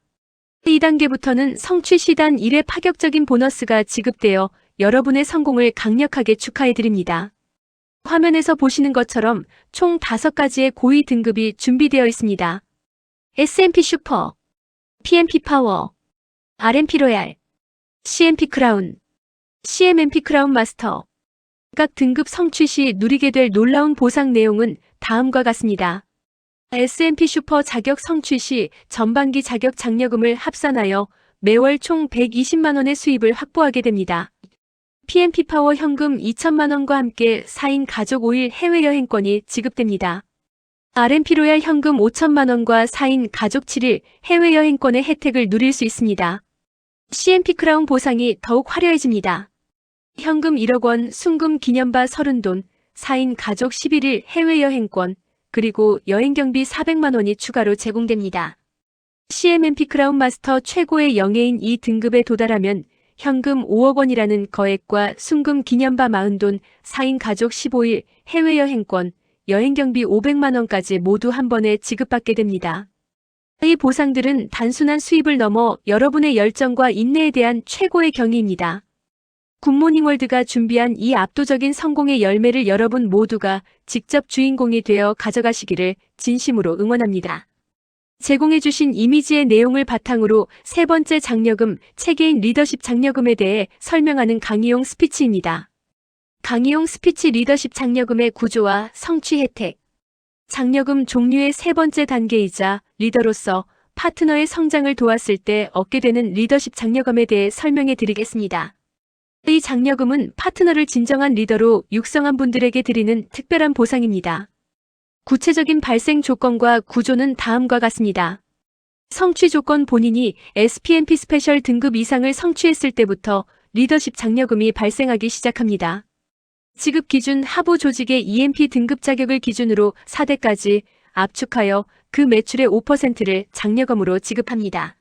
2단계부터는 성취 시단 1회 파격적인 보너스가 지급되어 여러분의 성공을 강력하게 축하해 드립니다. 화면에서 보시는 것처럼 총 5가지의 고위 등급이 준비되어 있습니다. SMP 슈퍼, PMP 파워, RMP 로얄, CMP 크라운, CMMP 크라운 마스터. 각 등급 성취 시 누리게 될 놀라운 보상 내용은 다음과 같습니다. SMP 슈퍼 자격 성취 시 전반기 자격 장려금을 합산하여 매월 총 120만원의 수입을 확보하게 됩니다. PMP 파워 현금 2천만원과 함께 4인 가족 5일 해외여행권이 지급됩니다. RMP 로얄 현금 5천만원과 4인 가족 7일 해외여행권의 혜택을 누릴 수 있습니다. CMP 크라운 보상이 더욱 화려해집니다. 현금 1억원, 순금 기념바 30돈, 4인 가족 11일 해외여행권, 그리고 여행경비 400만원이 추가로 제공됩니다. CMMP 크라운 마스터 최고의 영예인 2등급에 도달하면 현금 5억원이라는 거액과 순금 기념바 40돈, 4인 가족 15일 해외여행권, 여행경비 500만원까지 모두 한 번에 지급받게 됩니다. 이 보상들은 단순한 수입을 넘어 여러분의 열정과 인내에 대한 최고의 경의입니다. 굿모닝월드가 준비한 이 압도적인 성공의 열매를 여러분 모두가 직접 주인공이 되어 가져가시기를 진심으로 응원합니다. 제공해주신 이미지의 내용을 바탕으로 세 번째 장려금, 체계인 리더십 장려금에 대해 설명하는 강의용 스피치입니다. 강의용 스피치 리더십 장려금의 구조와 성취 혜택. 장려금 종류의 세 번째 단계이자 리더로서 파트너의 성장을 도왔을 때 얻게 되는 리더십 장려금에 대해 설명해 드리겠습니다. 이 장려금은 파트너를 진정한 리더로 육성한 분들에게 드리는 특별한 보상입니다. 구체적인 발생 조건과 구조는 다음과 같습니다. 성취 조건: 본인이 SPMP 스페셜 등급 이상을 성취했을 때부터 리더십 장려금이 발생하기 시작합니다. 지급 기준: 하부 조직의 EMP 등급 자격을 기준으로 4대까지 압축하여 그 매출의 5%를 장려금으로 지급합니다.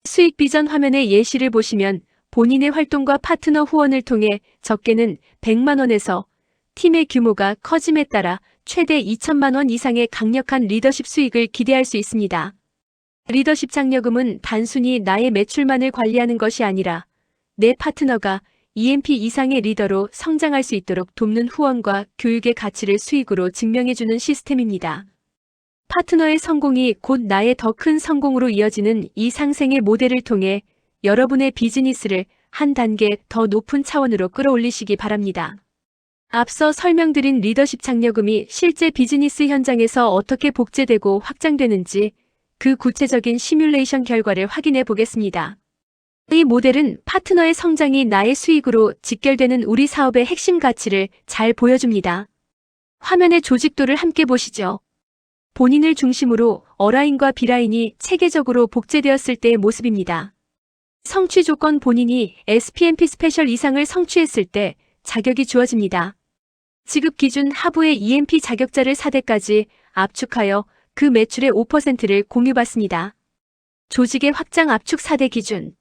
수익 비전 화면의 예시를 보시면 본인의 활동과 파트너 후원을 통해 적게는 100만 원에서 팀의 규모가 커짐에 따라 최대 2천만 원 이상의 강력한 리더십 수익을 기대할 수 있습니다. 리더십 장려금은 단순히 나의 매출만을 관리하는 것이 아니라 내 파트너가 EMP 이상의 리더로 성장할 수 있도록 돕는 후원과 교육의 가치를 수익으로 증명해주는 시스템입니다. 파트너의 성공이 곧 나의 더 큰 성공으로 이어지는 이 상생의 모델을 통해 여러분의 비즈니스를 한 단계 더 높은 차원으로 끌어올리시기 바랍니다. 앞서 설명드린 리더십 장려금이 실제 비즈니스 현장에서 어떻게 복제되고 확장되는지 그 구체적인 시뮬레이션 결과를 확인해 보겠습니다. 이 모델은 파트너의 성장이 나의 수익으로 직결되는 우리 사업의 핵심 가치를 잘 보여줍니다. 화면의 조직도를 함께 보시죠. 본인을 중심으로 A라인과 B라인이 체계적으로 복제되었을 때의 모습입니다. 성취 조건: 본인이 SPMP 스페셜 이상을 성취했을 때 자격이 주어집니다. 지급 기준: 하부의 EMP 자격자를 4대까지 압축하여 그 매출의 5%를 공유받습니다. 조직의 확장: 압축 4대 기준.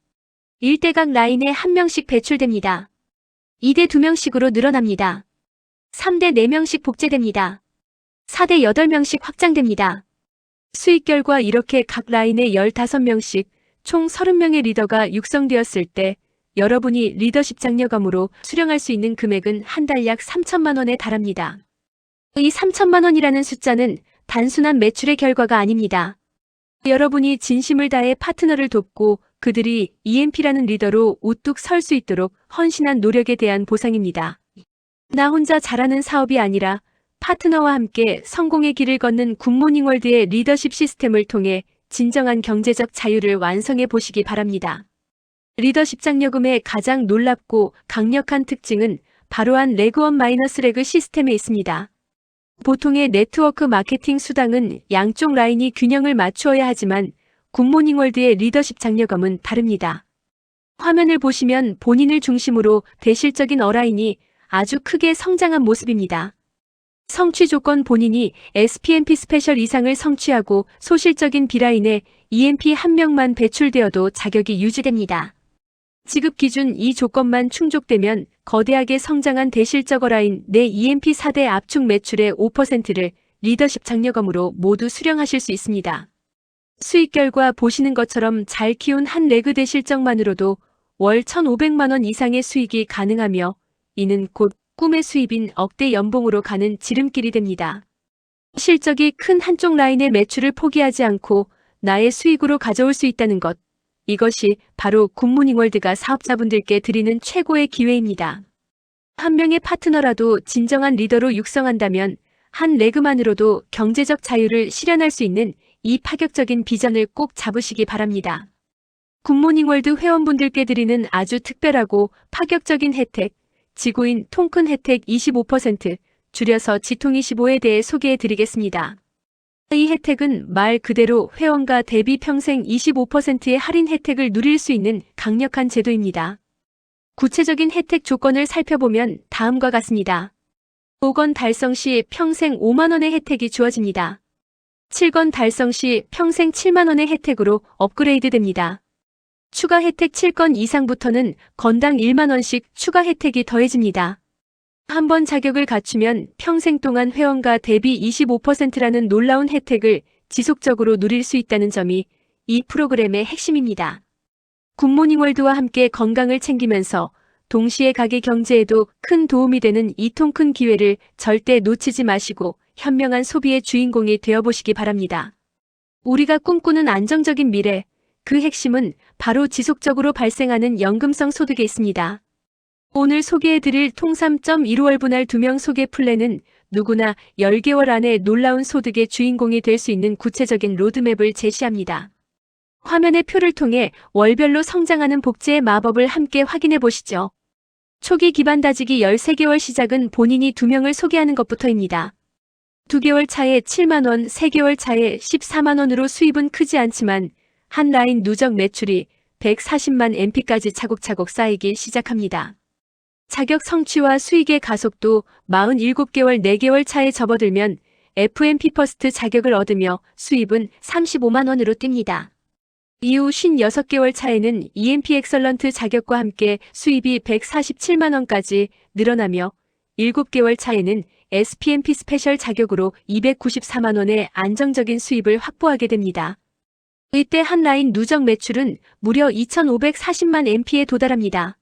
1대 각 라인에 1명씩 배출됩니다. 2대 2명씩으로 늘어납니다. 3대 4명씩 복제됩니다. 4대 8명씩 확장됩니다. 수익 결과 이렇게 각 라인에 15명씩 총 30명의 리더가 육성되었을 때 여러분이 리더십 장려금으로 수령할 수 있는 금액은 한 달 약 3천만 원에 달합니다. 이 3천만 원이라는 숫자는 단순한 매출의 결과가 아닙니다. 여러분이 진심을 다해 파트너를 돕고 그들이 EMP라는 리더로 우뚝 설 수 있도록 헌신한 노력에 대한 보상입니다. 나 혼자 잘하는 사업이 아니라 파트너와 함께 성공의 길을 걷는 굿모닝월드의 리더십 시스템을 통해 진정한 경제적 자유를 완성해 보시기 바랍니다. 리더십 장려금의 가장 놀랍고 강력한 특징은 바로한 레그원 마이너스 레그 시스템에 있습니다. 보통의 네트워크 마케팅 수당은 양쪽 라인이 균형을 맞추어야 하지만 굿모닝월드의 리더십 장려금은 다릅니다. 화면을 보시면 본인을 중심으로 대실적인 A라인이 아주 크게 성장한 모습입니다. 성취 조건: 본인이 SPMP 스페셜 이상을 성취하고 소실적인 B라인에 EMP 1명만 배출되어도 자격이 유지됩니다. 지급 기준: 이 조건만 충족되면 거대하게 성장한 대실적 A라인 내 EMP 4대 압축 매출의 5%를 리더십 장려금으로 모두 수령하실 수 있습니다. 수익 결과 보시는 것처럼 잘 키운 한 레그 대실적만으로도 월 1,500만 원 이상의 수익이 가능하며 이는 곧 꿈의 수입인 억대 연봉으로 가는 지름길이 됩니다. 실적이 큰 한쪽 라인의 매출을 포기하지 않고 나의 수익으로 가져올 수 있다는 것. 이것이 바로 굿모닝월드가 사업자분들께 드리는 최고의 기회입니다. 한 명의 파트너라도 진정한 리더로 육성한다면 한 레그만으로도 경제적 자유를 실현할 수 있는 이 파격적인 비전을 꼭 잡으시기 바랍니다. 굿모닝월드 회원분들께 드리는 아주 특별하고 파격적인 혜택, 지구인 통큰 혜택 25%, 줄여서 지통25에 대해 소개해 드리겠습니다. 이 혜택은 말 그대로 회원가 대비 평생 25%의 할인 혜택을 누릴 수 있는 강력한 제도입니다. 구체적인 혜택 조건을 살펴보면 다음과 같습니다. 5건 달성 시 평생 5만 원의 혜택이 주어집니다. 7건 달성 시 평생 7만 원의 혜택으로 업그레이드 됩니다. 추가 혜택 7건 이상부터는 건당 1만 원씩 추가 혜택이 더해집니다. 한 번 자격을 갖추면 평생 동안 회원가 대비 25%라는 놀라운 혜택을 지속적으로 누릴 수 있다는 점이 이 프로그램의 핵심입니다. 굿모닝월드와 함께 건강을 챙기면서 동시에 가게 경제에도 큰 도움이 되는 이 통 큰 기회를 절대 놓치지 마시고 현명한 소비의 주인공이 되어보시기 바랍니다. 우리가 꿈꾸는 안정적인 미래, 그 핵심은 바로 지속적으로 발생하는 연금성 소득에 있습니다. 오늘 소개해드릴 통 3.15월 분할 2명 소개 플랜은 누구나 10개월 안에 놀라운 소득의 주인공이 될 수 있는 구체적인 로드맵을 제시합니다. 화면의 표를 통해 월별로 성장하는 복제의 마법을 함께 확인해 보시죠. 초기 기반 다지기 13개월 시작은 본인이 2명을 소개하는 것부터입니다. 2개월 차에 7만원, 3개월 차에 14만원으로 수입은 크지 않지만 한 라인 누적 매출이 140만 MP까지 차곡차곡 쌓이기 시작합니다. 자격 성취와 수익의 가속도 47개월, 4개월 차에 접어들면 FMP 퍼스트 자격을 얻으며 수입은 35만원으로 뜁니다. 이후 56개월 차에는 EMP 엑설런트 자격과 함께 수입이 147만원까지 늘어나며 7개월 차에는 SPMP 스페셜 자격으로 294만원의 안정적인 수입을 확보하게 됩니다. 이때 한 라인 누적 매출은 무려 2,540만 MP에 도달합니다.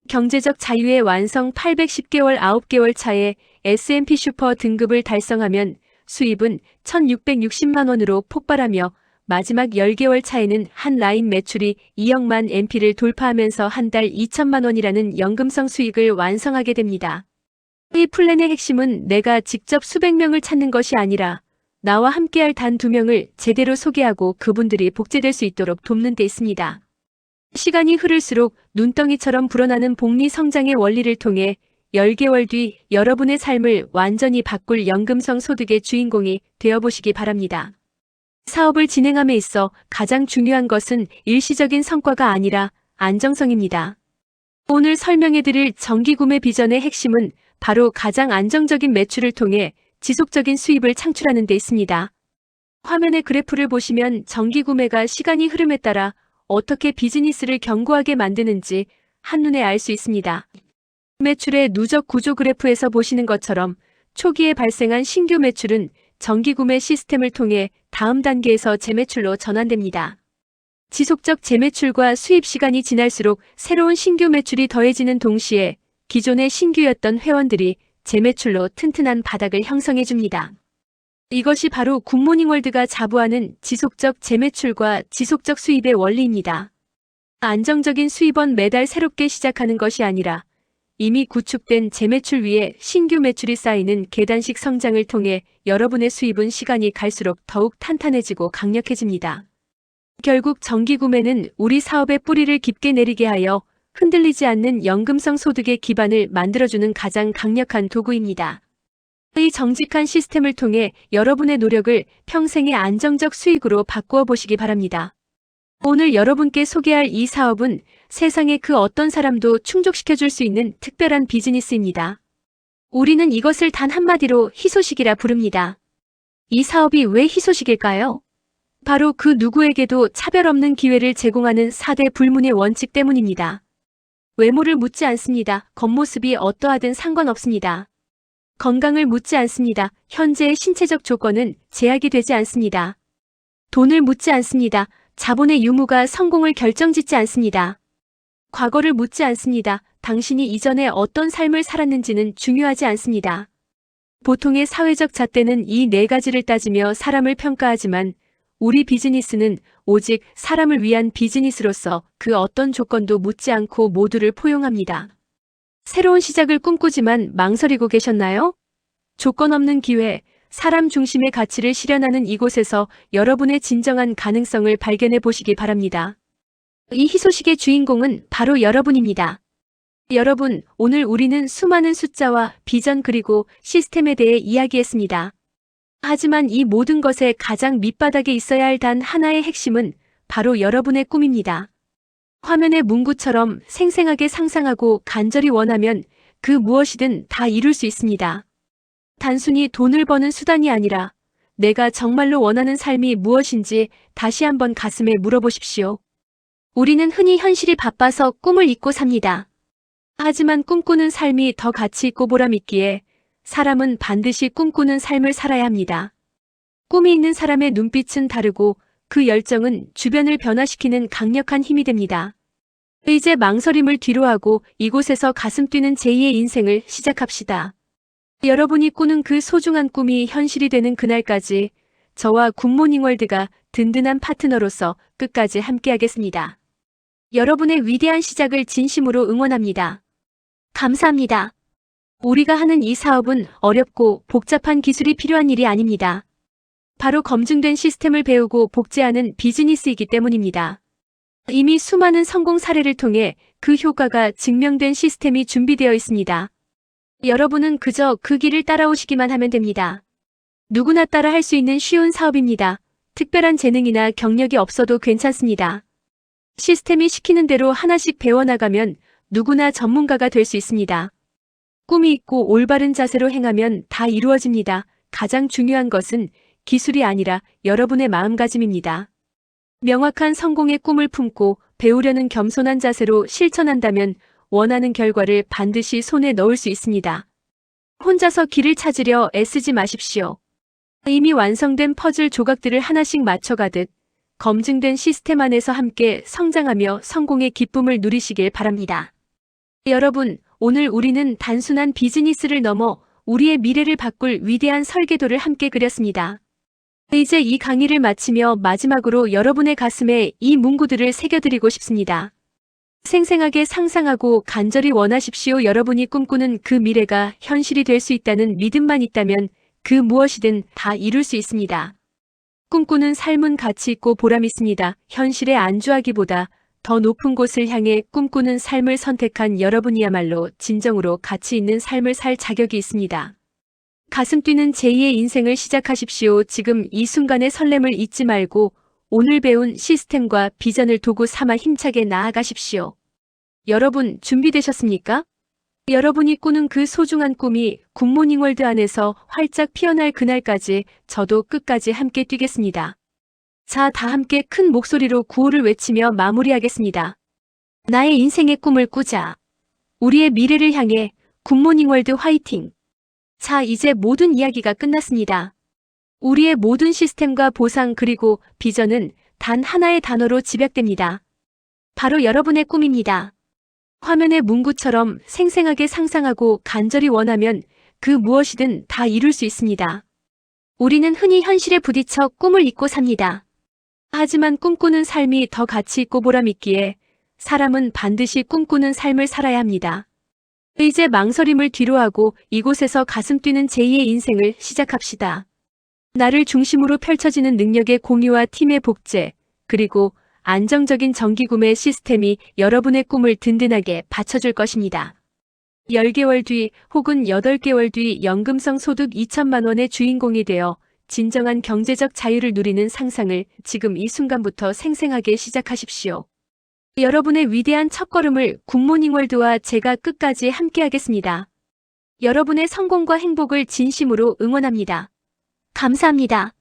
경제적 자유의 완성 810개월 9개월 차에 SMP 슈퍼 등급을 달성하면 수입은 1,660만원으로 폭발하며 마지막 10개월 차에는 한 라인 매출이 2억만 MP를 돌파하면서 한 달 2천만원이라는 연금성 수익을 완성하게 됩니다. 이 플랜의 핵심은 내가 직접 수백 명을 찾는 것이 아니라 나와 함께할 단 2명을 제대로 소개하고 그분들이 복제될 수 있도록 돕는 데 있습니다. 시간이 흐를수록 눈덩이처럼 불어나는 복리 성장의 원리를 통해 10개월 뒤 여러분의 삶을 완전히 바꿀 연금성 소득의 주인공이 되어보시기 바랍니다. 사업을 진행함에 있어 가장 중요한 것은 일시적인 성과가 아니라 안정성입니다. 오늘 설명해드릴 정기구매 비전의 핵심은 바로 가장 안정적인 매출을 통해 지속적인 수입을 창출하는 데 있습니다. 화면의 그래프를 보시면 정기구매가 시간이 흐름에 따라 어떻게 비즈니스를 견고하게 만드는지 한눈에 알 수 있습니다. 매출의 누적 구조 그래프에서 보시는 것처럼 초기에 발생한 신규 매출은 정기구매 시스템을 통해 다음 단계에서 재매출로 전환됩니다. 지속적 재매출과 수입 시간이 지날수록 새로운 신규 매출이 더해지는 동시에 기존의 신규였던 회원들이 재매출로 튼튼한 바닥을 형성해줍니다. 이것이 바로 굿모닝월드가 자부하는 지속적 재매출과 지속적 수입의 원리입니다. 안정적인 수입원 매달 새롭게 시작하는 것이 아니라 이미 구축된 재매출 위에 신규 매출이 쌓이는 계단식 성장을 통해 여러분의 수입은 시간이 갈수록 더욱 탄탄해지고 강력해집니다. 결국 정기구매는 우리 사업의 뿌리를 깊게 내리게 하여 흔들리지 않는 연금성 소득의 기반을 만들어주는 가장 강력한 도구입니다. 이 정직한 시스템을 통해 여러분의 노력을 평생의 안정적 수익으로 바꾸어 보시기 바랍니다. 오늘 여러분께 소개할 이 사업은 세상의 그 어떤 사람도 충족시켜줄 수 있는 특별한 비즈니스입니다. 우리는 이것을 단 한마디로 희소식이라 부릅니다. 이 사업이 왜 희소식일까요? 바로 그 누구에게도 차별 없는 기회를 제공하는 4대 불문의 원칙 때문입니다. 외모를 묻지 않습니다. 겉모습이 어떠하든 상관없습니다. 건강을 묻지 않습니다. 현재의 신체적 조건은 제약이 되지 않습니다. 돈을 묻지 않습니다. 자본의 유무가 성공을 결정짓지 않습니다. 과거를 묻지 않습니다. 당신이 이전에 어떤 삶을 살았는지는 중요하지 않습니다. 보통의 사회적 잣대는 이 4가지를 따지며 사람을 평가하지만 우리 비즈니스는 오직 사람을 위한 비즈니스로서 그 어떤 조건도 묻지 않고 모두를 포용합니다. 새로운 시작을 꿈꾸지만 망설이고 계셨나요? 조건 없는 기회, 사람 중심의 가치를 실현하는 이곳에서 여러분의 진정한 가능성을 발견해 보시기 바랍니다. 이 희소식의 주인공은 바로 여러분입니다. 여러분, 오늘 우리는 수많은 숫자와 비전 그리고 시스템에 대해 이야기했습니다. 하지만 이 모든 것의 가장 밑바닥에 있어야 할 단 하나의 핵심은 바로 여러분의 꿈입니다. 화면의 문구처럼 생생하게 상상하고 간절히 원하면 그 무엇이든 다 이룰 수 있습니다. 단순히 돈을 버는 수단이 아니라 내가 정말로 원하는 삶이 무엇인지 다시 한번 가슴에 물어보십시오. 우리는 흔히 현실이 바빠서 꿈을 잊고 삽니다. 하지만 꿈꾸는 삶이 더 가치 있고 보람 있기에 사람은 반드시 꿈꾸는 삶을 살아야 합니다. 꿈이 있는 사람의 눈빛은 다르고 그 열정은 주변을 변화시키는 강력한 힘이 됩니다. 이제 망설임을 뒤로하고 이곳에서 가슴 뛰는 제2의 인생을 시작합시다. 여러분이 꾸는 그 소중한 꿈이 현실이 되는 그날까지 저와 굿모닝월드가 든든한 파트너로서 끝까지 함께하겠습니다. 여러분의 위대한 시작을 진심으로 응원합니다. 감사합니다. 우리가 하는 이 사업은 어렵고 복잡한 기술이 필요한 일이 아닙니다. 바로 검증된 시스템을 배우고 복제하는 비즈니스이기 때문입니다. 이미 수많은 성공 사례를 통해 그 효과가 증명된 시스템이 준비되어 있습니다. 여러분은 그저 그 길을 따라오시기만 하면 됩니다. 누구나 따라 할 수 있는 쉬운 사업입니다. 특별한 재능이나 경력이 없어도 괜찮습니다. 시스템이 시키는 대로 하나씩 배워나가면 누구나 전문가가 될 수 있습니다. 꿈이 있고 올바른 자세로 행하면 다 이루어집니다. 가장 중요한 것은 기술이 아니라 여러분의 마음가짐입니다. 명확한 성공의 꿈을 품고 배우려는 겸손한 자세로 실천한다면 원하는 결과를 반드시 손에 넣을 수 있습니다. 혼자서 길을 찾으려 애쓰지 마십시오. 이미 완성된 퍼즐 조각들을 하나씩 맞춰가듯 검증된 시스템 안에서 함께 성장하며 성공의 기쁨을 누리시길 바랍니다. 여러분, 오늘 우리는 단순한 비즈니스를 넘어 우리의 미래를 바꿀 위대한 설계도를 함께 그렸습니다. 이제 이 강의를 마치며 마지막으로 여러분의 가슴에 이 문구들을 새겨드리고 싶습니다. 생생하게 상상하고 간절히 원하십시오. 여러분이 꿈꾸는 그 미래가 현실이 될 수 있다는 믿음만 있다면 그 무엇이든 다 이룰 수 있습니다. 꿈꾸는 삶은 가치 있고 보람 있습니다. 현실에 안주하기보다 더 높은 곳을 향해 꿈꾸는 삶을 선택한 여러분이야말로 진정으로 가치 있는 삶을 살 자격이 있습니다. 가슴 뛰는 제2의 인생을 시작하십시오. 지금 이 순간의 설렘을 잊지 말고 오늘 배운 시스템과 비전을 도구 삼아 힘차게 나아가십시오. 여러분, 준비되셨습니까? 여러분이 꾸는 그 소중한 꿈이 굿모닝월드 안에서 활짝 피어날 그날까지 저도 끝까지 함께 뛰겠습니다. 자, 다 함께 큰 목소리로 구호를 외치며 마무리하겠습니다. 나의 인생의 꿈을 꾸자. 우리의 미래를 향해 굿모닝월드 화이팅! 자, 이제 모든 이야기가 끝났습니다. 우리의 모든 시스템과 보상 그리고 비전은 단 하나의 단어로 집약됩니다. 바로 여러분의 꿈입니다. 화면의 문구처럼 생생하게 상상하고 간절히 원하면 그 무엇이든 다 이룰 수 있습니다. 우리는 흔히 현실에 부딪혀 꿈을 잊고 삽니다. 하지만 꿈꾸는 삶이 더 가치 있고 보람 있기에 사람은 반드시 꿈꾸는 삶을 살아야 합니다. 이제 망설임을 뒤로하고 이곳에서 가슴 뛰는 제2의 인생을 시작합시다. 나를 중심으로 펼쳐지는 능력의 공유와 팀의 복제, 그리고 안정적인 정기구매 시스템이 여러분의 꿈을 든든하게 받쳐줄 것입니다. 10개월 뒤 혹은 8개월 뒤 연금성 소득 2천만 원의 주인공이 되어 진정한 경제적 자유를 누리는 상상을 지금 이 순간부터 생생하게 시작하십시오. 여러분의 위대한 첫걸음을 굿모닝월드와 제가 끝까지 함께하겠습니다. 여러분의 성공과 행복을 진심으로 응원합니다. 감사합니다.